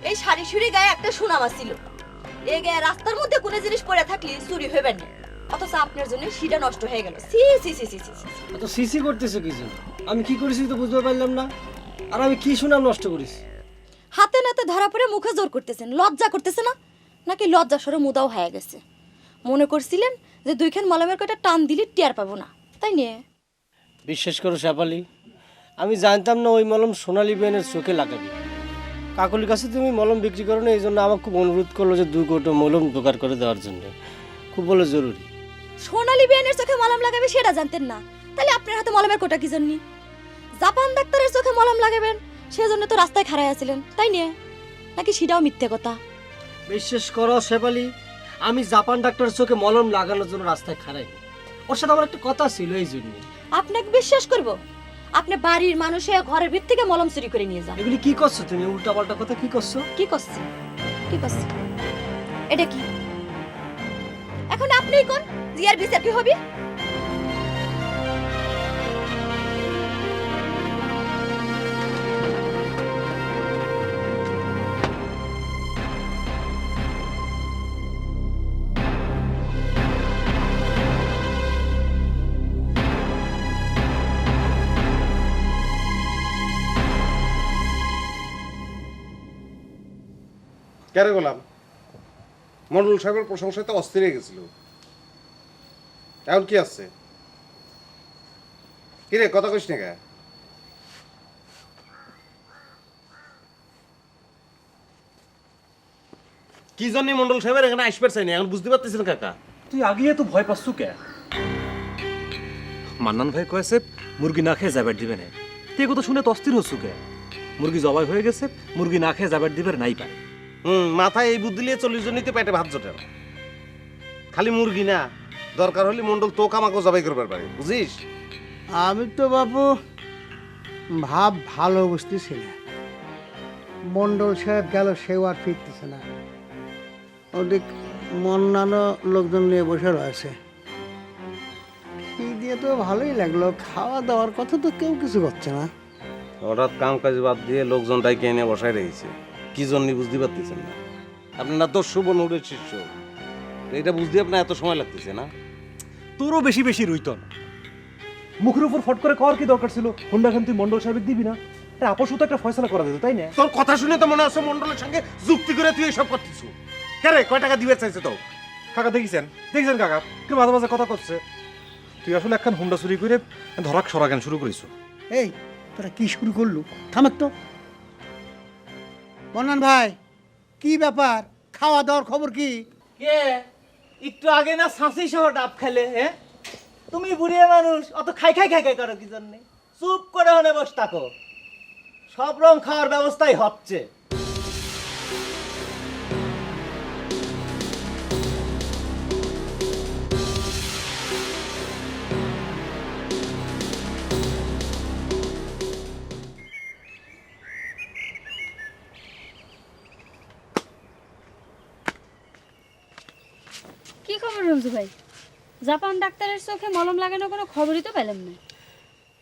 এই শাড়ি শুড়ি গায়ে একটা সুনাম ছিল, এই গায়ে রাস্তার মধ্যে কোনো জিনিস পড়ে থাকলে চুরি হইবে না, অথচ আপনার জন্য সেটা নষ্ট হয়ে গেল। C C C C C. তো সিসি করতেছে কিছু, আমি কি করেছি তো বুঝতে পারলাম না। আর আমি কি সুনাম নষ্ট করেছি? হাতে নাতে ধরা পড়ে মুখে জোর করতেছেন, লজ্জা করতেছে না? নাকি লজ্জা সরে মুদাও হয়ে গেছে? মনে করছিলেন যে দুইখান মলমের কয়টা টান দিলে টিয়ার পাবো না, তাই নিয়ে? বিশ্বাস করো শেফালি, আমি জানতাম না ওই মলম সোনালী বেনের চোখে লাগাবি। কাকলির কাছে তুমি মলম বিক্রি করো না, এই জন্য আমাকে খুব অনুরোধ করলো যে 2 কৌটো মলম জোগাড় করে দেওয়ার জন্য। খুব বলে জরুরি। সোনালী বেনের চোখে মলম লাগাবে সেটা জানতেন না, তাহলে আপনার হাতে মলমের কোটা কি জন্য? জাপান ডাক্তারের চোখে মলম লাগাবেন সেজন্য তো রাস্তায় খাড়াই আছিলেন, তাই নিয়ে? নাকি সেটাও মিথ্যে কথা? বিশ্বাস করো শেফালি, আমি জাপান ডাক্তারের চোখে মলম লাগানোর জন্য রাস্তায় খাড়াইনি। ওর সাথে আমার একটা কথা ছিল, এই জন্য। আপনাকে বিশ্বাস করব? আপনি বাড়ির মানুষে ঘরের ভিতর থেকে মলম চুরি করে নিয়ে যান। এগুলি কি করছো তুমি? উল্টাপাল্টা কথা কি করছো? কি করছি? কি করছি? এটা কি? এখন আপনিই কোন জিয়ার বিচার কি হবে? কেন গোলাম মন্ডল সাহেবের প্রশংসায় তো অস্থির হয়ে গেছিল, এখন কি আছে? কিরে কথা কইস না? কি জন্য মন্ডল সাহেবের এখানে আসবার চাই না এখন বুঝতে পারতেছেন কাকা? তুই আগিয়ে তো ভয় পাচ্ছু কে? মান্নান ভাই কয়েছে মুরগি না খেয়ে যাবার দিবে না, তুই কথা শুনে তো অস্থির হচ্ছু কে? মুরগি জবাই হয়ে গেছে, মুরগি না খেয়ে যাবার দিবে নাই পারে। মাথায় এই বুদ্ধি নিয়ে 40 জনিতে পেটে ভাত জোটে না। খালি মুরগি না, দরকার হলে মন্ডল তো কামাকেও জবাই করবার পারে, বুঝিস? আমি তো বাবু ভাব ভালো বুঝতেছি না। মন্ডল সাহেব গেল, সেও আর ফিরতেছে না। ওদিক মন্নানো লোকজন নিয়ে বসে রয়েছে। খেয়ে দিয়ে তো ভালোই লাগলো, খাওয়া দাওয়ার কথা তো কেউ কিছু করছে না। হঠাৎ কাম কাজ বাদ দিয়ে লোকজন ডাইকে এনে বসায় রেখেছে, কি জন্য বুঝতে পারতেছেন না? আপনারা তো শুভ নূরের শিষ্য, এটা বুঝতে আপনার এত সময় লাগতেছে না? তোরও বেশি বেশি রইতন। মুখের উপর ফট করে কর কি দরকার ছিল? হুন্ডা খান তুই মন্ডল সাহেব দিবি না? এটা আপসু তো একটা ফয়সালা করা যেত, তাই না? তোর কথা শুনে তো মনে হচ্ছে মন্ডলের সঙ্গে যুক্তি করে তুই এসব করতিস। কেরে কয় টাকা দিবে চাইছে তো? কাকা দেখেছেন কাকা কি মাঝে মাঝে কথা করছে। তুই আসলে একখান হুন্ডা চুরি করে ধরাক সরা জ্ঞান শুরু করিস। এই তোরা কি শুরু করলু? থামাক তো। মন্নান ভাই, কি ব্যাপার? খাওয়া দাওয়ার খবর কি? কে একটু আগে না শাঁসি সহ ডাব খেলে? হ্যাঁ, তুমি বুড়িয়ে মানুষ, অত খাই খাই খাই খাই করো কি জন্যে? চুপ করে হনে বস থাকো, সব রকম খাওয়ার ব্যবস্থাই হচ্ছে। কি খবর রঞ্জু ভাই? জাপান ডাক্তারের চোখে মলম লাগানোর কোনো খবরই তো পেলাম না।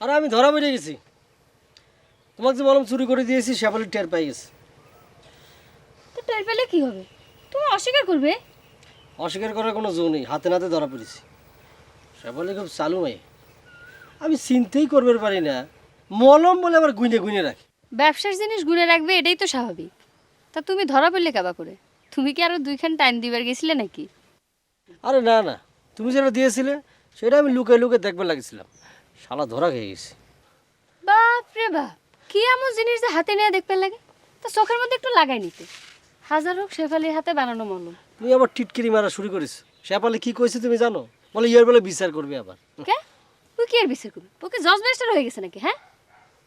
আর আমি ধরা বেড়ে গেছি। তোমাকে যে মলম চুরি করে দিয়েছি শেফালি টের পাই গেছে। তো টের পেলে কি হবে? তুমি অস্বীকার করবে? অস্বীকার করার কোনো জো নেই, হাতে নাতে ধরা পড়েছি। শেফালি খুব চালু মেয়ে, আমি চিনতেই করবে পারি না মলম বলে আবার গুইনে গুইনে রাখি। ব্যবসার জিনিস গুনে রাখবে, এটাই তো স্বাভাবিক। তা তুমি ধরা পড়লে কাবা করে? তুমি কি আরো 2খান টাইম দিবার গেছিলে নাকি? আরে না না, তুমি যেটা দিয়েছিলে সেটা আমি লুকে লুকে দেখবার লাগছিলাম, শালা ধরা খেয়ে গেছি। বাপ রে বাপ, কি এমন জিনিস যে হাতে নিয়ে দেখতে লাগে? তা চোখের মধ্যে একটু লাগাই নিতে। হাজার হোক শেফালির হাতে বানানো মলম। তুমি আবার টিটকিরি মারা শুরু করেছো। শেফালি কি কইছে তুমি জানো? বলে ইয়ার বলে বিচার করবে আবার। কে? তুই কি আর বিচার করবে? ওকে জজ ম্যাজিস্ট্রেট হয়ে গেছে নাকি? হ্যাঁ,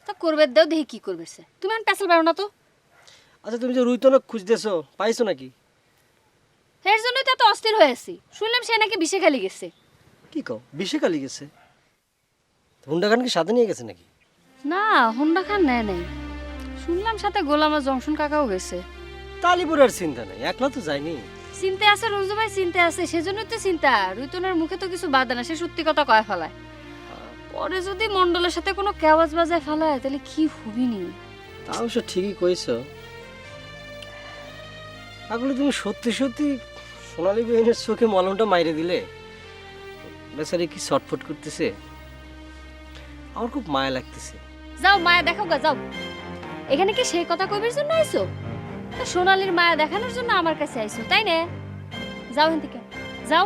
তা করবে দাও, দেখি কি করবে সে। তুমি আর প্যাসেল পারো না তো। আচ্ছা তুমি যে রুইতনক খুঁজতেছো, পাইছো নাকি? এর জন্যই তো এত অস্থির হয়ে আছি। শুনলাম সে নাকি বিষে খালি গেছে। কি কও, বিষে কালি গেছে? হুন্ডা খান কি সাথে নিয়ে গেছে নাকি? না, হুন্ডা খান নেয় নাই। শুনলাম সাথে গোলামা জংশন কাকাও গেছে। তালিপুরের চিন্তা নাই, একলা তো যায়নি। চিন্তা আছে রঞ্জু ভাই, চিন্তা আছে, সেজন্যই তো চিন্তা। রুইতনের মুখে তো কিছু বাধা না, সে সত্যি কথা কয় ফেলায়। পরে যদি মন্ডলের সাথে কোনো কেওয়াজ বাজায় ফেলায় তাহলে কি হবিনি? তা অবশ্য ঠিকই কইছো। আসলে তুমি সত্যি সত্যি সোনালী বেহেনের চোখে মলমটা মাইরে দিলে। বেচারি কি ছটফট করতেছে, আমার খুব মায়া লাগতেছে। যাও মায়া দেখো গা, যাও। এখানে কি সেই কথা কবির জন্য আইছো? না সোনালির মায়া দেখানোর জন্য আমার কাছে আইছো, তাই না? যাও এখান থেকে, যাও।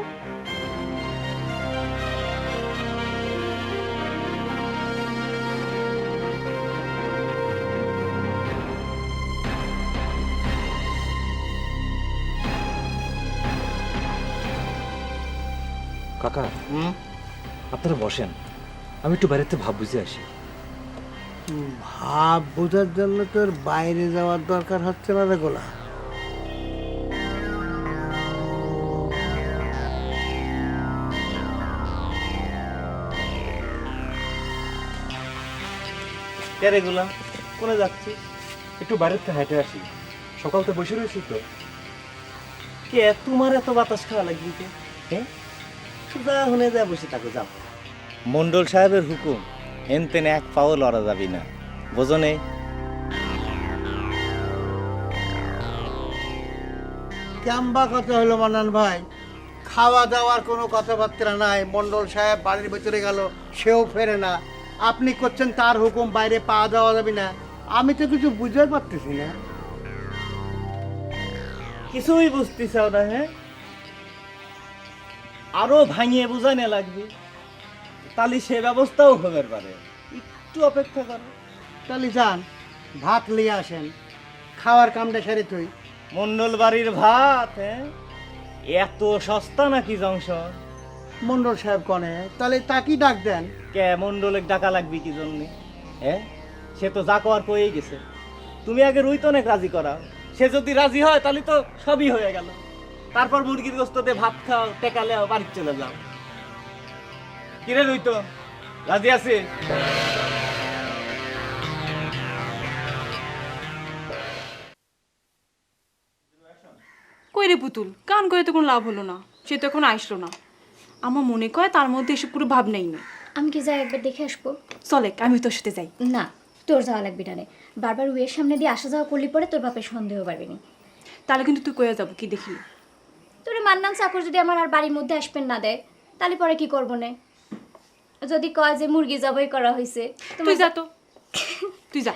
কাকা, আপনারা বসেন, আমি একটু বাইরেতে ভাব বুঝে আসি। ভাব বোঝার জন্য তোর বাইরে যাওয়ার দরকার হচ্ছে না রে গোলা। কেরে গুলা কোনে যাচ্ছি? একটু বাইরেতে হাঁটে আসি, সকাল তো বসে রয়েছি তো। কে তোমার এত বাতাস খাওয়া লাগবে কে? হ্যাঁ, সোজা হনে যা বসে থাকো, যাও। মন্ডল সাহেবের হুকুম, হেনতেন এক পাও লড়া যাবি না, বোঝো নেই? কেমবা কথা হলো মান্নান ভাই, খাওয়া দাওয়ার কোনো কথাবার্তা নাই। মন্ডল সাহেব বাড়ির ভিতরে গেল, সেও ফেরে না। আপনি করছেন তার হুকুম, বাইরে পা দেওয়া যাবে না। আমি তো কিছু বুঝতে পারতেছি না। কিছুই বুঝতেছাও না? হ্যাঁ, আরো ভাঙিয়ে বুঝানো লাগবে, তাহলে সে ব্যবস্থাও হবে পারে। একটু অপেক্ষা করো। তাহলে যান, ভাত নিয়ে আসেন, খাওয়ার কামটা সেরে তুই। মন্ডল বাড়ির ভাত, হ্যাঁ, এত সস্তা নাকি জংশন? মন্ডল সাহেব কনে, তাহলে তাকেই ডাক দেন। কে মন্ডলে ডাকা লাগবে কি জন্যে? হ্যাঁ, সে তো যা করার কয়েই গেছে। তুমি আগে রুইতনে রাজি করাও, সে যদি রাজি হয় তাহলে তো সবই হয়ে গেল। তারপর মুরগির গোস্ত দিয়ে ভাত খাও, টেকালে বাড়ি চলে যাও। কিরে রুইতন, রাজি আছে? কই রে পুতুল, কান করে তো কোনো লাভ হলো না, সে তো এখন আসলো না। আমার মনে কয় তার মধ্যে এসব পুরো ভাব নেই না। আমি কি যাই একবার দেখে আসবো? চলে, আমি তোর সাথে যাই। না, তোর যাওয়া লাগবে না রে। বারবার ওয়ের সামনে দিয়ে আসা যাওয়া করলি পরে তোর বাপের সন্দেহ পারবি না। তাহলে কিন্তু তুই কয়ে যাবো কি দেখি। তোর মান্নান চাকর যদি আমার আর বাড়ির মধ্যে আসবেন না দেয়, তাহলে পরে কি করবো না? যদি কয় যে মুরগি জবাই করা হয়েছে, তুই যা তো, তুই যা।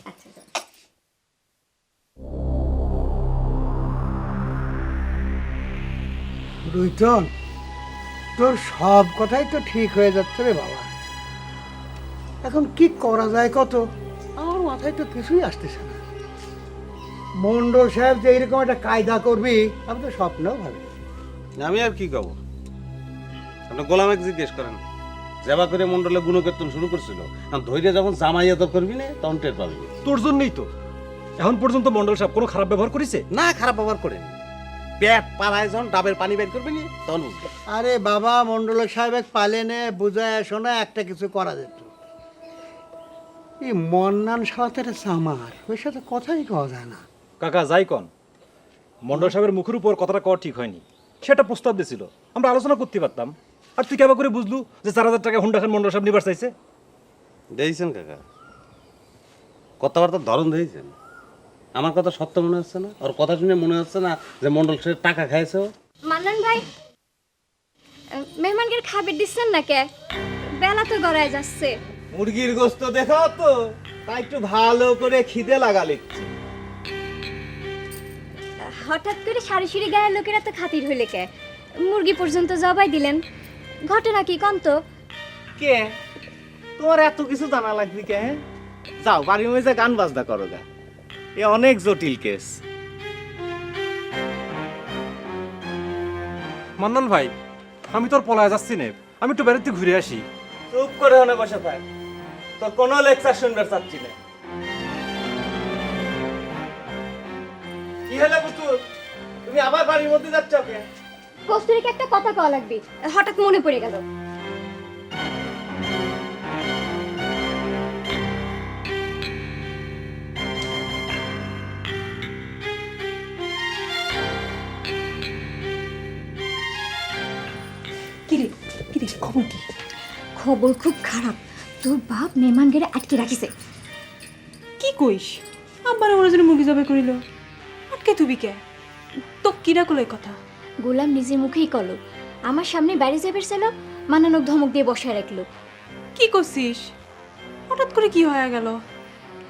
আচ্ছা যা। রুইতন, তোর সব কথাই তো ঠিক হয়ে যাচ্ছে রে বাবা। এখন কি করা যায় কত? আমার মাথায় তো কিছুই আসতেছে না। মন্ডল সাহেব যে এইরকম একটা কায়দা করবি আমি তো স্বপ্নেও ভাবি। আমি আর কি কব? আপনি গোলামেকে জিজ্ঞেস করেন, যেবা করে মন্ডলে গুণকীর্তন শুরু করছিল, ধৈর্য যখন জামাইয়া তো করবি না, তখন টের পাবি। তোর জন্যই তো এখন পর্যন্ত মন্ডল সাহেব কোনো খারাপ ব্যবহার করেছে না, খারাপ ব্যবহার করেন। পেট পাড়ায় যখন ডাবের পানি বের করবি না, তখন বুঝবি। আরে বাবা, মন্ডল সাহেব পালেনে বুঝায় শোনা একটা কিছু করা যেত। এই মন্নান সাথে একটা সামার, ওই সাথে কথাই কওয়া যায় না। কাকা যাই কন, মন্ডল সাহেবের মুখের উপর কথাটা কওয়া ঠিক হয়নি। সেটা প্রস্তাব দিয়েছিল, আমরা আলোচনা করতে পারতাম। আর তুই কেবা করে বুঝলু যে 4,000 টাকা হুন্ডা খান মন্ডল সাহেব নিবার চাইছে? দেখছেন কাকা, কথাবার্তার ধরন দেখেছেন? আমার কথা সত্য মনে হচ্ছে না? ওর কথা শুনে মনে হচ্ছে না যে মন্ডল সাহেব টাকা খাইছে? মান্নান ভাই, মেহমানকে খাবার দিচ্ছেন না কে? বেলা তো গড়ায় যাচ্ছে। মুরগির গোস্ত দেখাও তো, তাই একটু ভালো করে খিদে লাগা লিখছে। হঠাৎ করে সারি সারি গায়ের লোকেরা তো খাতির হইলে কে? মুরগি পর্যন্ত জবাই দিলেন, ঘটনা কি কন তো? কে তোমার এত কিছু জানা লাগবে কে? হ্যাঁ, যাও বাড়ির মধ্যে গান বাজনা করো গা, এ অনেক জটিল কেস। মান্নান ভাই, আমি তোর পলায় যাচ্ছি না, আমি একটু বেড়াতে ঘুরে আসি। চুপ করে হনে বসে থাক, তোর কোনো লেকচার শুনবার চাচ্ছি না। কি হলো পুতুল, তুমি আবার বাড়ির মধ্যে যাচ্ছ কে? কস্তুরীকে একটা কথা কওয়া লাগবে, হঠাৎ মনে পড়ে গেল। কিরে কিরে, খবর কি? খবর খুব খারাপ, তোর বাপ মেহমান গেড়ে আটকে রাখিছে। কি কইস? আব্বার ওরা যেন মুরগি জবাই করিল, আটকে তুবি কে? তো কিরা কলে কথা? গোলাম নিজের মুখেই কলো, আমার সামনে বাড়ি যাবার ছিল, মানানক ধমক দিয়ে বসায় রাখলো। কি করছিস? হঠাৎ করে কি হয়ে গেল?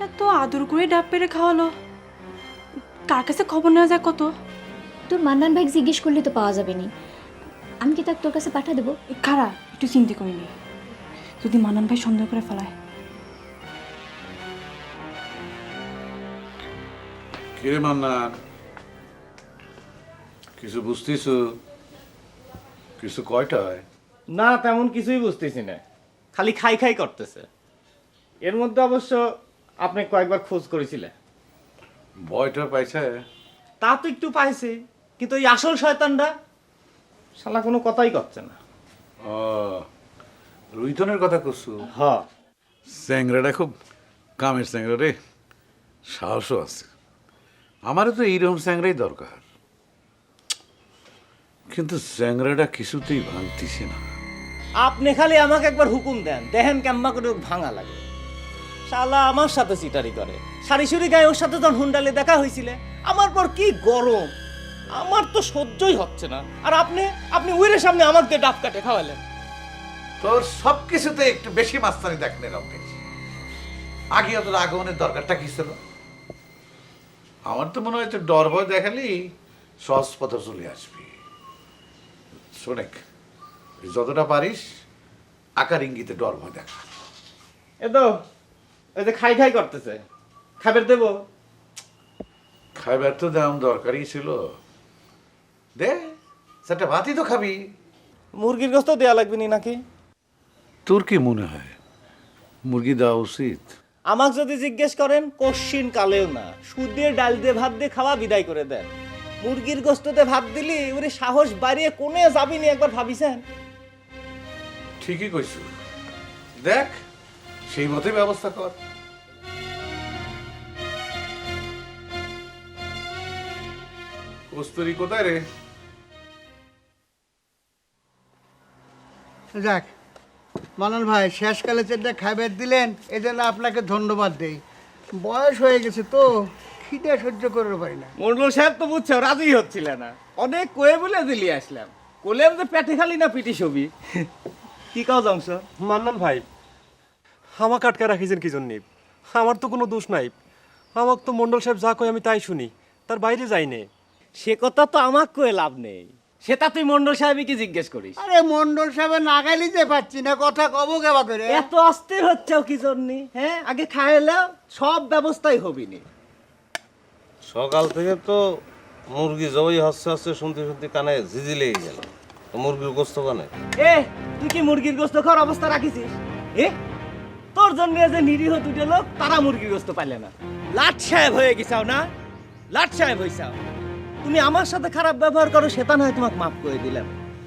এত আদর করে ডাব পেরে খাওয়ালো, কার কাছে খবর নেওয়া যায় কত? তোর মান্নান ভাই জিজ্ঞেস করলে তো পাওয়া যাবে নি। আমি কি তাকে তোর কাছে পাঠা দেবো? খারা একটু চিন্তা করিনি, যদি মান্নান ভাই সন্দেহ করে ফেলায়। কিরে মান্নান, কিছু বুঝতেছ? কিছু কয়টায়? না তেমন কিছুই বুঝতেছি না, খালি খাই খাই করতেছে। এর মধ্যে অবশ্য আপনি কয়েকবার খোঁজ করেছিলেন। ভয়টা পাইছে? তা তো একটু পাইছে, কিন্তু ওই আসল শয়তানটা শালা কোনো কথাই করছে না। ও, রুইতনের কথা করছো? হ, স্যাংরাটা খুব কামের স্যাংরা রে, সাহসও আছে। আমারও তো এইরকম স্যাংরাই দরকার, কিন্তু স্যাংরাটা কিছুতেই ভাঙতিছে না। আপনি খালি আমাকে একবার হুকুম দেন, দেখেন কেম্মা করে ওর ভাঙা লাগে। শালা আমার সাথে চিটারি করে, সারি সুরি গায়ে ওর সাথে যখন হুন্ডালে দেখা হয়েছিল, আমার পর কি গরম, আমার তো সহ্যই হচ্ছে না। আর আপনি উইরের সামনে আমাকে ডাব কাটে খাওয়ালেন। তোর সব কিছুতে একটু বেশি মাস্তানি দেখনে রমেশ। আগে তোর আগমনের দরকারটা কি ছিল? আমার তো মনে হচ্ছে ডর ভয় দেখালি সহজ পথে চলে আসবি। শোনেক, যতটা পারিস আকার ইঙ্গিতে ডর ভয় দেখা। এ তো এই যে খাই খাই করতেছে, খাবার দেবো? খাইবার তো দাম দরকারই ছিল, দে সেটা ভাতই তো খাবি। মুরগির গোস্ত দেয়া লাগবে নি নাকি? তোর কি মনে হয় মুরগি দেওয়া উচিত? আমাকে যদি জিজ্ঞেস করেন, কোশ্চিন কালেও না, সুদ দিয়ে ডাল দিয়ে ভাত দিয়ে খাওয়া বিদায় করে দেন। মুরগির গোস্ততে ভাত দিলি ওরে সাহস বাড়িয়ে কোনে যাবি নি একবার ভাবিছেন? ঠিকই কইছ, দেখ সেই মতোই ব্যবস্থা কর। কস্তুরি কোথায় রে? যাক মানন ভাই, শেষকালে যেটা খাবার দিলেন এজন্য আপনাকে ধন্যবাদ দেই। বয়স হয়ে গেছে তো, খিদে সহ্য করতে পারি না। মন্ডল সাহেব তো বুঝছে, রাজি হচ্ছিল না, অনেক কয়ে বলে দিলি আসলাম। কোলেম যে পেটে খালি না পিটি ছবি। কি কাজ অংশ? মান্নান ভাই, আমাকে আটকে রাখিছেন কি জন্যে? আমার তো কোনো দোষ নাই, আমাকে তো মন্ডল সাহেব যা কয় আমি তাই শুনি, তার বাইরে যাই নে। সে কথা তো আমাকে কয়ে লাভ নেই, সেটা তুই মন্ডল সাহেবকে জিজ্ঞেস করিস। আরে মন্ডল সাহেবের নাগালিতে পাচ্ছি না, কথা কব কেবা করে। এত অস্থির হচ্ছে কি জন্যে? হ্যাঁ, আগে খাইলেও সব ব্যবস্থাই হবি নি। সকাল থেকে তো মুরগি জবাই হচ্ছে হচ্ছে শুনতে শুনতে কানে ঝিঝি লেগে গেল। মুরগির গোস্ত কানে এ তুই কি মুরগির গোস্ত খাওয়ার অবস্থা রাখিছিস? এ তোর জন্য যে নিরীহ দুটো লোক তারা মুরগির গোস্ত পাইলে না, লাট সাহেব হয়ে গেছাও না, লাট সাহেব হইছাও। তুমি আমার সাথে খারাপ ব্যবহার করো সেটা নয় তোমাকে মাফ করে দিলাম,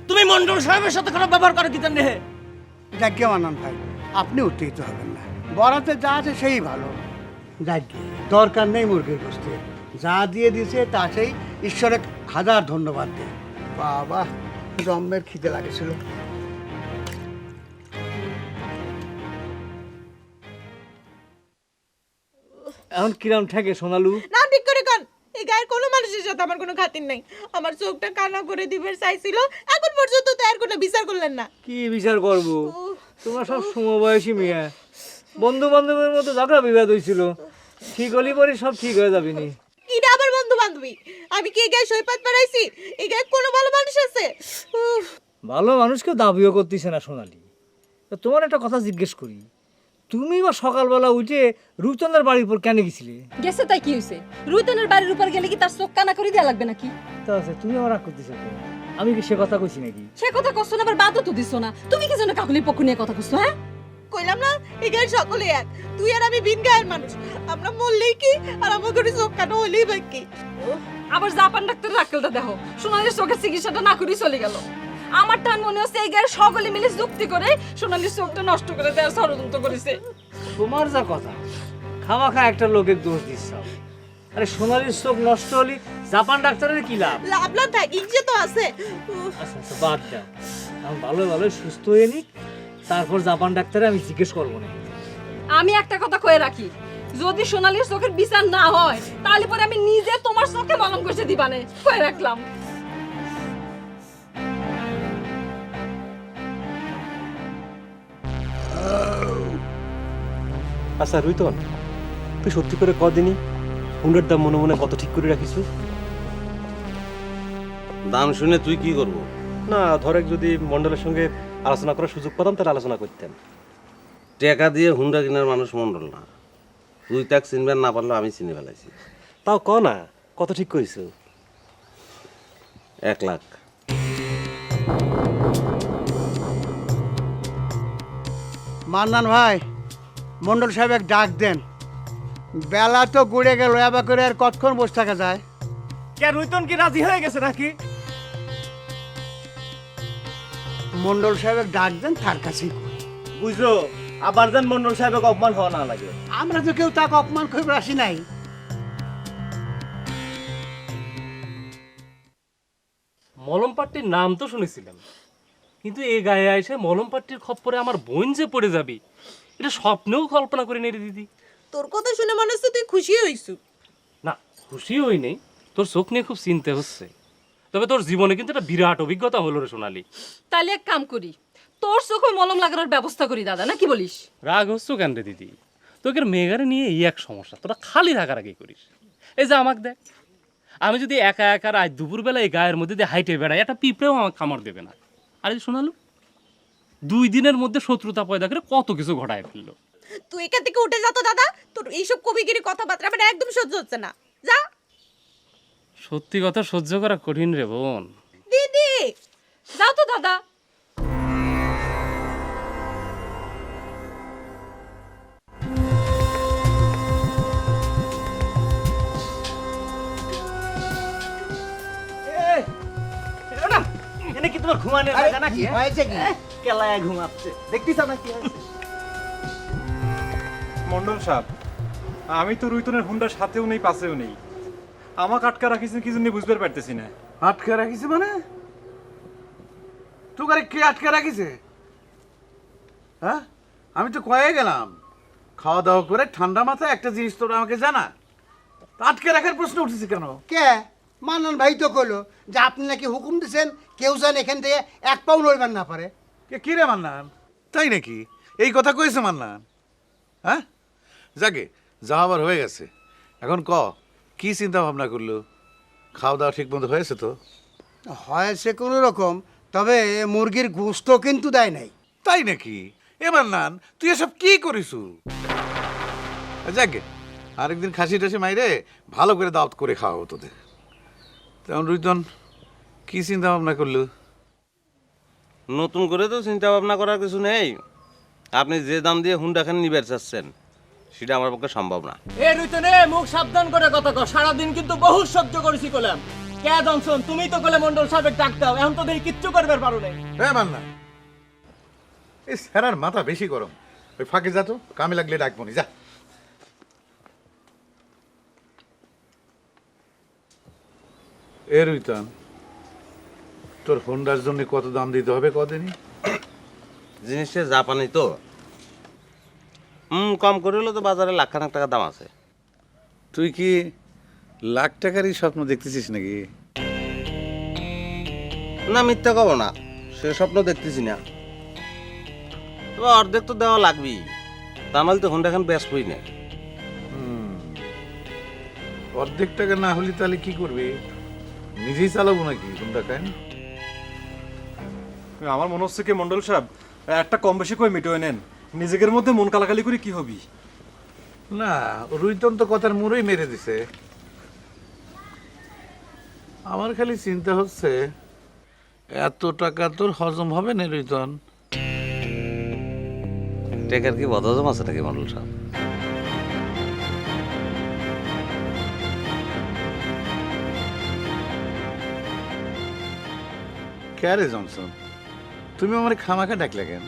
তুমি মন্ডল সাহেবের সাথে খারাপ ব্যবহার করো কি জন্য? যাকে মানন ভাই, আপনি উত্তেজিত হবেন না, বরাতে যা আছে সেই ভালো। যাকে দরকার নেই মুরগির গোস্তে, যা দিয়ে দিয়েছে তাতেই ঈশ্বরের হাজার ধন্যবাদ দেয়। বাবা জম্মের খিদে লাগেছিল। এখন কিরম ঠেকে সোনালু? না ঠিক করে কর, এই গায়ের কোনো মানুষের সাথে আমার কোনো খাতির নাই। আমার চোখটা কানা করে দিবার চাইছিল, এখন পর্যন্ত তো আর কোনো বিচার করলেন না। কি বিচার করব? তোমরা সব সমবয়সী মেয়ে, বন্ধু বান্ধবের মতো ঝগড়া বিবাদ হয়েছিল, ঠিক হলি পরে সব ঠিক হয়ে যাবি নি। এটা আবার বন্ধু বান্ধবী? আমি কি এই গায়ে সৈপাত পারাইছি? এই গায়ে কোনো ভালো মানুষ আছে? ভালো মানুষকে দাবিও করতেছে না সোনালি। তা তোমার একটা কথা জিজ্ঞেস করি, তুমি বা সকালবেলা উঠে রূপচন্দ্রের বাড়ির উপর কেন গেছিলে? গেছে তাই কি হয়েছে? রুইতনের বাড়ির উপর গেলে কি তার চোখ কানা করে দেওয়া লাগবে নাকি? তা আছে, তুমি আমার রাগ করতেছো কেন? আমি কি সে কথা কইছি নাকি? সে কথা কষ্ট না, আবার বাদও তো দিচ্ছ না। তুমি কি জন্য কাকুলির পক্ষ নিয়ে কথা কইছো? হ্যাঁ, কইলাম না এই গায়ের সকলে এক, তুই আর আমি ভিন গায়ের মানুষ। আমরা মরলেই কি আর আমার করে চোখ কানা হলেই বাকি। আবার জাপান ডাক্তারের আক্কেলটা দেখো, সোনালির চোখের চিকিৎসাটা না করেই চলে গেল। আমার টান মনে হচ্ছে এই গায়ের সকলে মিলে যুক্তি করে সোনালির চোখটা নষ্ট করে দেওয়ার ষড়যন্ত্র করেছে। তোমার যা কথা, খামাখা একটা লোকের দোষ দিচ্ছ। আরে সোনালির চোখ নষ্ট হলি জাপান ডাক্তারের কি লাভ? লাভ লাভ থাক, ইচ্ছে তো আছে। আচ্ছা আচ্ছা বাদ দাও, আমি ভালো ভালো সুস্থ হয়ে নি, তারপর জাপান ডাক্তারে আমি জিজ্ঞেস করবো না। আমি একটা কথা কয়ে রাখি, যদি সোনালির চোখের বিচার না হয় তাহলে পরে আমি নিজে তোমার চোখে মলম কষে দিবানে, কয়ে রাখলাম। আচ্ছা রুইতন, তুই সত্যি করে কদিনই হুন্ডার দাম মনে মনে কত ঠিক করে রাখিস? দাম শুনে তুই কি করবো? না ধরেক যদি মন্ডলের সঙ্গে আলোচনা করার সুযোগ পেতাম তাহলে আলোচনা করতাম। টাকা দিয়ে হুন্ডা কেনার মানুষ মন্ডল না। তুই তাক চিনবেন না পারলেও আমি চিনে ফেলাইছি। তাও ক না কত ঠিক করিস? 1 লাখ। মান্নান ভাই, মন্ডল সাহেব এক ডাক দেন। বেলা তো গড়ে গেল, এবার করে আর কতক্ষণ বসে থাকা যায়? কে রুইতন কি রাজি হয়ে গেছে নাকি? মন্ডল সাহেব এক ডাক দেন, তার কাছেই কই। বুঝলো, আবার যেন মন্ডল সাহেবের অপমান হওয়া না লাগে। আমরা তো কেউ তাকে অপমান করে আসি নাই। মলম পাট্টির নাম তো শুনেছিলাম, কিন্তু এ গায়ে এসে মলম পাট্টির খপ্পরে আমার বোন যে পড়ে যাবি এটা স্বপ্নেও কল্পনা করি নি রে দিদি। তোর কথা শুনে মনে হচ্ছে তুই খুশি হইছু। না খুশি হই নেই, তোর চোখ নিয়ে খুব চিন্তা হচ্ছে। তবে তোর জীবনে কিন্তু একটা বিরাট অভিজ্ঞতা হলো রে সোনালি। তাহলে এক কাম করি, তোর চোখে মলম লাগানোর ব্যবস্থা করি দাদা, না কি বলিস? রাগ হচ্ছ কেন রে দিদি? তোকে মেঘারে নিয়ে এই এক সমস্যা, তোরা খালি রাগারাগি করিস। এই যে আমাকে দেখ, আমি যদি একা একা আজ দুপুরবেলা এই গায়ের মধ্যে দিয়ে হাইটে বেড়াই, একটা পিঁপড়েও আমাকে কামড় দেবে না। আরে শোনালু 2 দিনের মধ্যে শত্রুতা পয়দা করে কত কিছু ঘটায় ফেললো। তুই এখান থেকে উঠে যা তো দাদা, তোর এইসব কবিগিরি কথাবার্তা আমার একদম সহ্য হচ্ছে না। যা। সত্যি কথা সহ্য করা কঠিন রে বোন। দিদি যাও তো দাদা। এনে কি তোমার ঘুমানোর জায়গা নাকি? হয়েছে কি? কেলায় ঘুমাচ্ছে, দেখতিস না কি হয়েছে? মন্ডল সাহেব, আমি তো রুইতনের হুন্ডার সাথেও নেই পাশেও নেই। আমাকে আটকা রাখিছেন কি জন্য বুঝতে পারতেছি না। আটকে রাখিছে মানে? তোকে কে আটকে রাখিছে? হ্যাঁ, আমি তো কয়ে গেলাম খাওয়া দাওয়া করে ঠান্ডা মাথায় একটা জিনিস তোরা আমাকে জানা। তা আটকে রাখার প্রশ্ন উঠেছে কেন? কে? মান্নান ভাই তো কইলো যে আপনি নাকি হুকুম দিছেন কেউ যেন এখান থেকে এক পাও নড়বার না পারে। কি রে মান্নান, তাই নাকি? এই কথা কইছে মান্নান? হ্যাঁ, যাকে যা আবার হয়ে গেছে। এখন কি চিন্তা ভাবনা করলো? খাওয়া দাওয়া ঠিক মতো হয়েছে তো? হয়েছে কোনো রকম, তবে মুরগির গোস্ত কিন্তু দেয় নাই। তাই নাকি? এ মান্নান, তুই এসব কি করিসু? যাকে আরেকদিন খাসি টাসি মাইরে ভালো করে দাওয়াত করে খাওয়া হতো তোদের। তেমন রুইতন কি চিন্তা ভাবনা করলো? নতুন করে তো চিন্তা ভাবনা করার কিছু নেই। আপনি যে দাম দিয়ে হুন্ডাখান নিবার চাচ্ছেন সেটা আমার পক্ষে সম্ভব না। এ রুইতনে মুখ সাবধান করে কথা কর। সারাদিন কিন্তু বহু সহ্য করেছি কলাম। কে জনসন, তুমি তো কলে মন্ডল সাহেবের ডাক দাও, এখন তো দেখি কিচ্ছু করবার পারো না। হ্যাঁ মান্নান, এই স্যারার মাথা বেশি গরম। ওই ফাঁকে যা তো, কামে লাগলে ডাকবো নি, যা। এ রুইতান, তোর হোন্ডার জন্য কত দাম দিতে হবে কদিনই? জিনিসটা জাপানি তো কম করে হলেও তো বাজারে লাখখানেক টাকা দাম আছে। তুই কি লাখ টাকারই স্বপ্ন দেখতেছিস নাকি? না মিথ্যা কব না, সে স্বপ্ন দেখতেছি না। তবে অর্ধেক তো দেওয়া লাগবেই, তা নাহলে তো হোন্ডাখান বেচবই না। অর্ধেক টাকা না হলে তাহলে কি করবি? নিজেই চালাবো নাকি হোন্ডা খান? আমার মনে হচ্ছে কি মন্ডল সাহেব, একটা কম বেশি করে মিটিয়ে নেন। নিজেদের মধ্যে মন কালাকালি করে কি হবি? না, রুইতন তো কথার মুড়েই মেরে দিছে। আমার খালি চিন্তা হচ্ছে এত টাকা তোর হজম হবে না রুইতন? টেকার কি বদহজম আছে নাকি মন্ডল সাহেব? ক্যারে জনসন, তুমি আমার খামাখা ডাকলে কেন?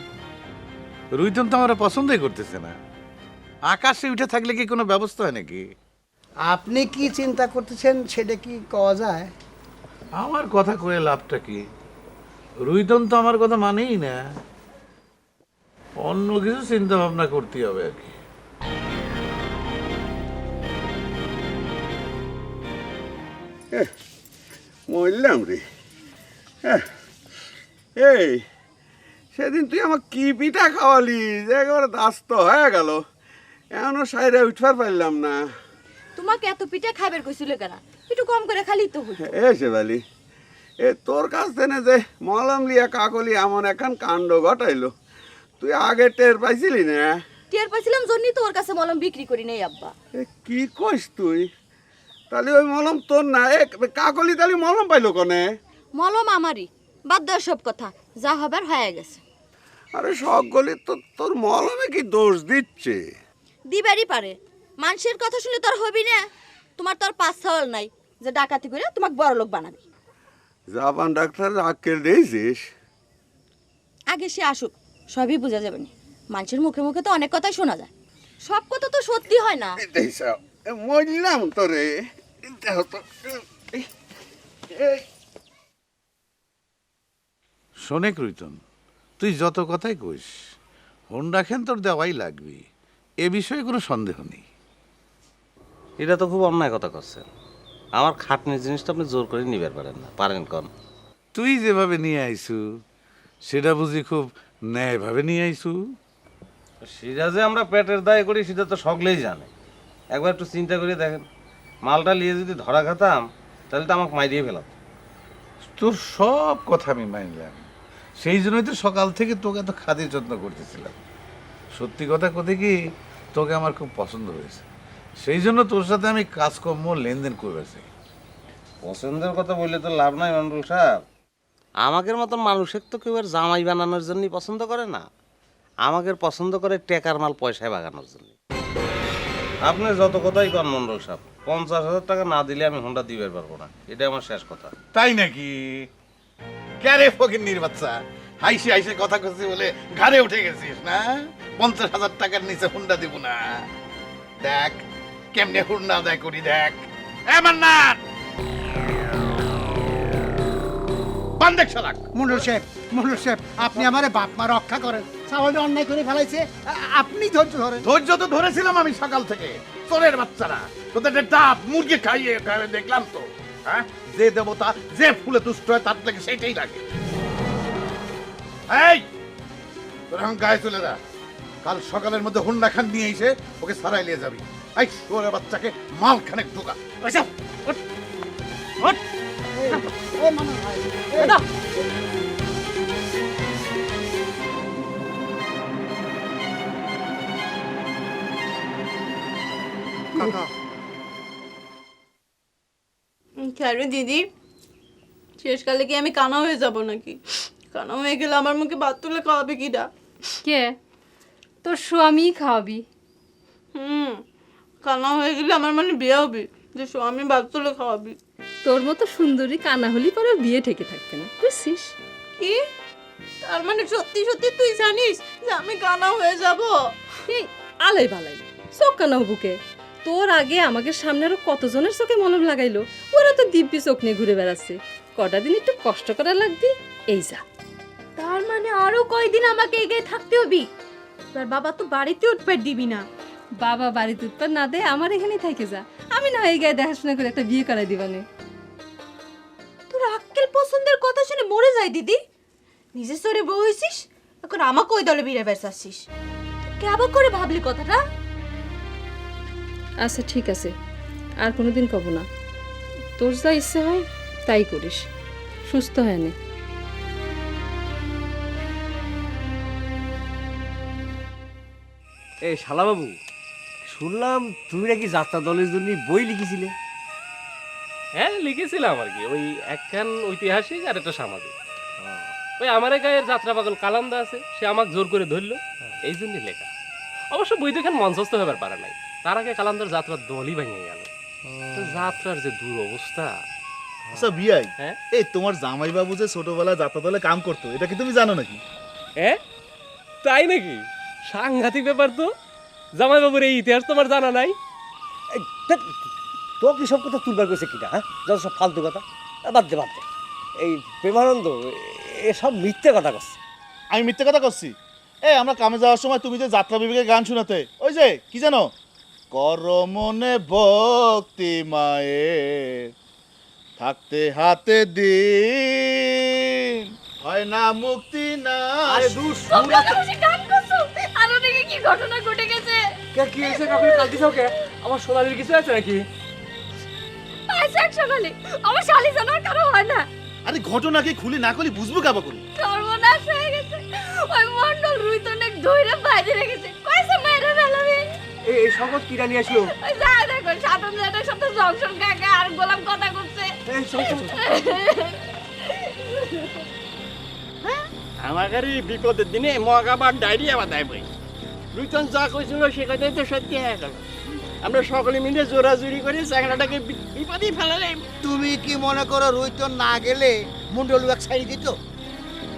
রুইতন তো আমার পছন্দই করতেছে না। আকাশে উঠে থাকলে কি কোনো ব্যবস্থা হয় নাকি? আপনি কি চিন্তা করতেছেন সেটা কি কওয়া যায়? আমার কথা কয়ে লাভটা কি? রুইতন তো আমার কথা মানেই না। অন্য কিছু চিন্তা ভাবনা করতে হবে আর কি। মরলাম রে। এই সেদিন তুই আমার কি পিঠা খাওয়ালি যে একেবারে দাস্ত হয়ে গেল। এখনো সাইরে উঠবার পারলাম না। তোমাকে এত পিঠা খাবার কইছিল কেন? একটু কম করে খালি তো হইতো। সেবালি, এ তোর কাছ থেকে যে মলম লিয়া কাকলি এমন এখন কাণ্ড ঘটাইলো, তুই আগে টের পাইছিলি না? টের পাইছিলাম জন্যই তো ওর কাছে মলম বিক্রি করি নাই আব্বা। এ কি কইস তুই? তাহলে ওই মলম তোর না, এ কাকলি তাহলে মলম পাইলো কনে? মলম আমারই, বাদ দেওয়ার সব কথা, যা হবার হয়ে গেছে। আরে সকলি তো তোর মলমে কি দোষ দিচ্ছে? দিবারই পারে, মানুষের কথা শুনে তোর হবি না। তোমার তোর পাঁচ সওয়াল নাই যে ডাকাতি করে তোমাকে বড় লোক বানাবি। জাপান ডাক্তার আক্কেল দিয়েছিস? আগে সে আসুক, সবই বোঝা যাবে না। মানুষের মুখে মুখে তো অনেক কথাই শোনা যায়, সব কথা তো সত্যি হয় না। মরলাম তোরে। শোনেক রুইতন, তুই যত কথাই কইস হোন্ডা খেন তোর দেওয়াই লাগবি, এ বিষয়ে কোনো সন্দেহ নেই। এটা তো খুব অন্যায় কথা করছেন। আমার খাটনির জিনিসটা আপনি জোর করে নিবার পারেন না, পারেন কন? তুই যেভাবে নিয়ে আইছু সেটা বুঝি খুব ন্যায়ভাবে নিয়ে আইছু? সেটা যে আমরা পেটের দায় করি সেটা তো সকলেই জানে। একবার একটু চিন্তা করে দেখেন, মালটা নিয়ে যদি ধরা খেতাম তাহলে তো আমাকে মাইরিয়ে ফেলাম। তোর সব কথা আমি মানলাম, সেই জন্যই তো সকাল থেকে তোকে এত খাতির যত্ন করতেছিলাম। সত্যি কথা কথা কি, তোকে আমার খুব পছন্দ হয়েছে, সেই জন্য তোর সাথে আমি কাজকর্ম লেনদেন করেছি। পছন্দের কথা বললে তো লাভ নাই মন্ডল সাহেব। আমাদের মতন মানুষের তো কেউ আর জামাই বানানোর জন্যই পছন্দ করে না, আমাদের পছন্দ করে টেকার মাল পয়সায় বাগানোর জন্য। আপনি যত কথাই কন মন্ডল সাহেব, 50,000 টাকা না দিলে আমি হোন্ডা দিতে পারবো না, এটা আমার শেষ কথা। তাই নাকি? ক্যারে ফকিন্নির বাচ্চা, হাইসে হাইসে কথা করছি বলে ঘাড়ে উঠে গেছিস না? 50,000 টাকার নিচে হুন্ডা দিব না। দেখ কেমনে হুন্ডা আদায় করি, দেখ। মান্নান বান্দেক শালাক। মন্ডল সাহেব, আপনি আমারে বাপ মা রক্ষা করেন। সাওয়ালটা অন্যায় করে ফেলাইছে, আপনি ধৈর্য ধরেন। ধৈর্য তো ধরেছিলাম আমি সকাল থেকে। চোরের বাচ্চারা তোদের ডাব মুরগি খাইয়ে দেখলাম তো। হ্যাঁ, যে দেবতা যে ফুলে তুষ্ট হয় তার থেকে সেইটাই লাগে। এই তোর এখন গায়ে চলে যা, কাল সকালের মধ্যে হুন্ডা খান নিয়ে এসে ওকে সারাই নিয়ে যাবি। এই চোরের বাচ্চাকে মাল খানেক ঢোকা। কেন দিদি, শেষকালে কি আমি কানা হয়ে যাব নাকি? কানা হয়ে গেলে আমার মুখে ভাত তুলে খাওয়াবে কিটা? কে? তোর স্বামী খাওয়াবি। কানা হয়ে গেলে আমার মানে বিয়ে হবে, যে স্বামী ভাত তুলে খাওয়াবি। তোর মতো সুন্দরী কানা হলি পরে বিয়ে ঠেকে থাকবে না, বুঝছিস? কি? তার মানে সত্যি সত্যি তুই জানিস যে আমি কানা হয়ে যাব? এই আলাই বালাই চোখ কানা বুকে, তোর আগে আমাকে সামনে আরো কতজনের চোখে মলম লাগাইলো, ওরা তো দিব্যি চোখ নিয়ে ঘুরে বেড়াচ্ছে। কটা দিন একটু কষ্ট করা লাগবে, এই যা। তার মানে আরো কয়দিন আমাকে এগিয়ে থাকতে হবে? তোর বাবা তো বাড়িতে উঠপার দিবি না। বাবা বাড়িতে উৎপাদ না দেয়, আমার এখানেই থাকে যা, আমি না এই গায়ে দেখাশোনা করে একটা বিয়ে করাই দিবানে। তোর আক্কেল পছন্দের কথা শুনে মরে যায় দিদি। নিজের সরে বউ হয়েছিস, এখন আমাকে ওই দলে বিড়ে বেড়াচ্ছিস। কেমন করে ভাবলি কথাটা? আচ্ছা ঠিক আছে, আর কোনোদিন কব না। তোর যা ইচ্ছে হয় তাই করিস, সুস্থ হয় না। এই শালাবাবু, শুনলাম তুমি নাকি যাত্রা দলের জন্য বই লিখেছিলে। হ্যাঁ লিখেছিলাম আর কি, ওই একখান ঐতিহাসিক আর একটা সামাজিক। ওই আমার গায়ের যাত্রা পাগল কালান্দা আছে, সে আমাকে জোর করে ধরলো, এই জন্যই লেখা। অবশ্য বই দেখেন মঞ্চস্থ হবার পারে নাই, তার আগে কালান্দার যাত্রার দলই ভেঙে গেল। যাত্রার যে দুরবস্থা। আচ্ছা বিয়াই, হ্যাঁ এই তোমার জামাই বাবু যে ছোটবেলা যাত্রা দলে কাম করতো, এটা কি তুমি জানো নাকি? হ্যাঁ তাই নাকি? সাংঘাতিক ব্যাপার তো। জামাইবাবুর এই ইতিহাস তোমার জানা নাই? তো কি সব কথা তুলবার করেছে কিনা? হ্যাঁ, যত সব ফালতু কথা বাদ দে। এই প্রেমানন্দ এসব মিথ্যে কথা করছে। আমি মিথ্যে কথা করছি? এই আমরা কামে যাওয়ার সময় তুমি যে যাত্রা বিভাগের গান শোনাতে, ওই যে কি জানো, কর মনে ভক্তি মায়ের থাকতে হাতে দিন হয় না মুক্তি না। গান করছো, আর ওদিকে কি ঘটনা ঘটে গেছে? কি হয়েছে কাকুলি কাল দিছাও কে? আমার সোনালির কিছু আছে নাকি? সোনালি আমার শালি জানার কারো হয় না। আরে ঘটনা কি খুলে না করলে বুঝবো কাবা করে? সর্বনাশ হয়ে গেছে। ওই মন্ডল রুইতনের ধইরে বাইরে রেখেছে, কইছে মেরে ফেলাবে। এই সংকট কিরা নিয়ে আসলো? ওই যা দেখো সাধন জাতের সাথে জংশন কাকা আর গোলাম কথা করছে। এই সংকট আমার গাড়ি বিপদের দিনে মগাবার ডায়রিয়া বাদায় বই রুইতন যা কইছিল সে কথাই তো সত্যি হয়ে গেল। আমরা সকলে মিলে জোরাজুরি করে চ্যাংড়াটাকে বিপদেই ফেলালে। তুমি কি মনে করো রুইতন না গেলে মন্ডল এক ছাড়ি দিত?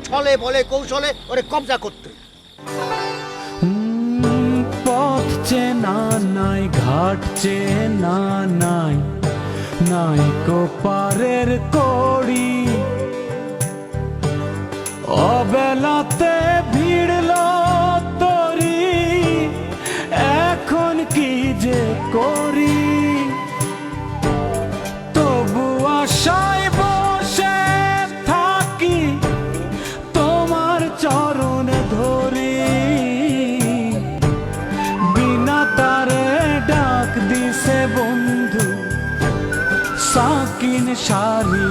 ছলে বলে কৌশলে ওরে কবজা করতে। পথ চেনা নাই, ঘাট চেনা নাই, নাই কোপারের কড়ি, অবেলাতে ভিড়ল তরি, এখন কি যে করি, তবু আশায় বসে থাকি তোমার চরণে ধরি, বিনা তারে ডাক দিছে বন্ধু সাকিন সারি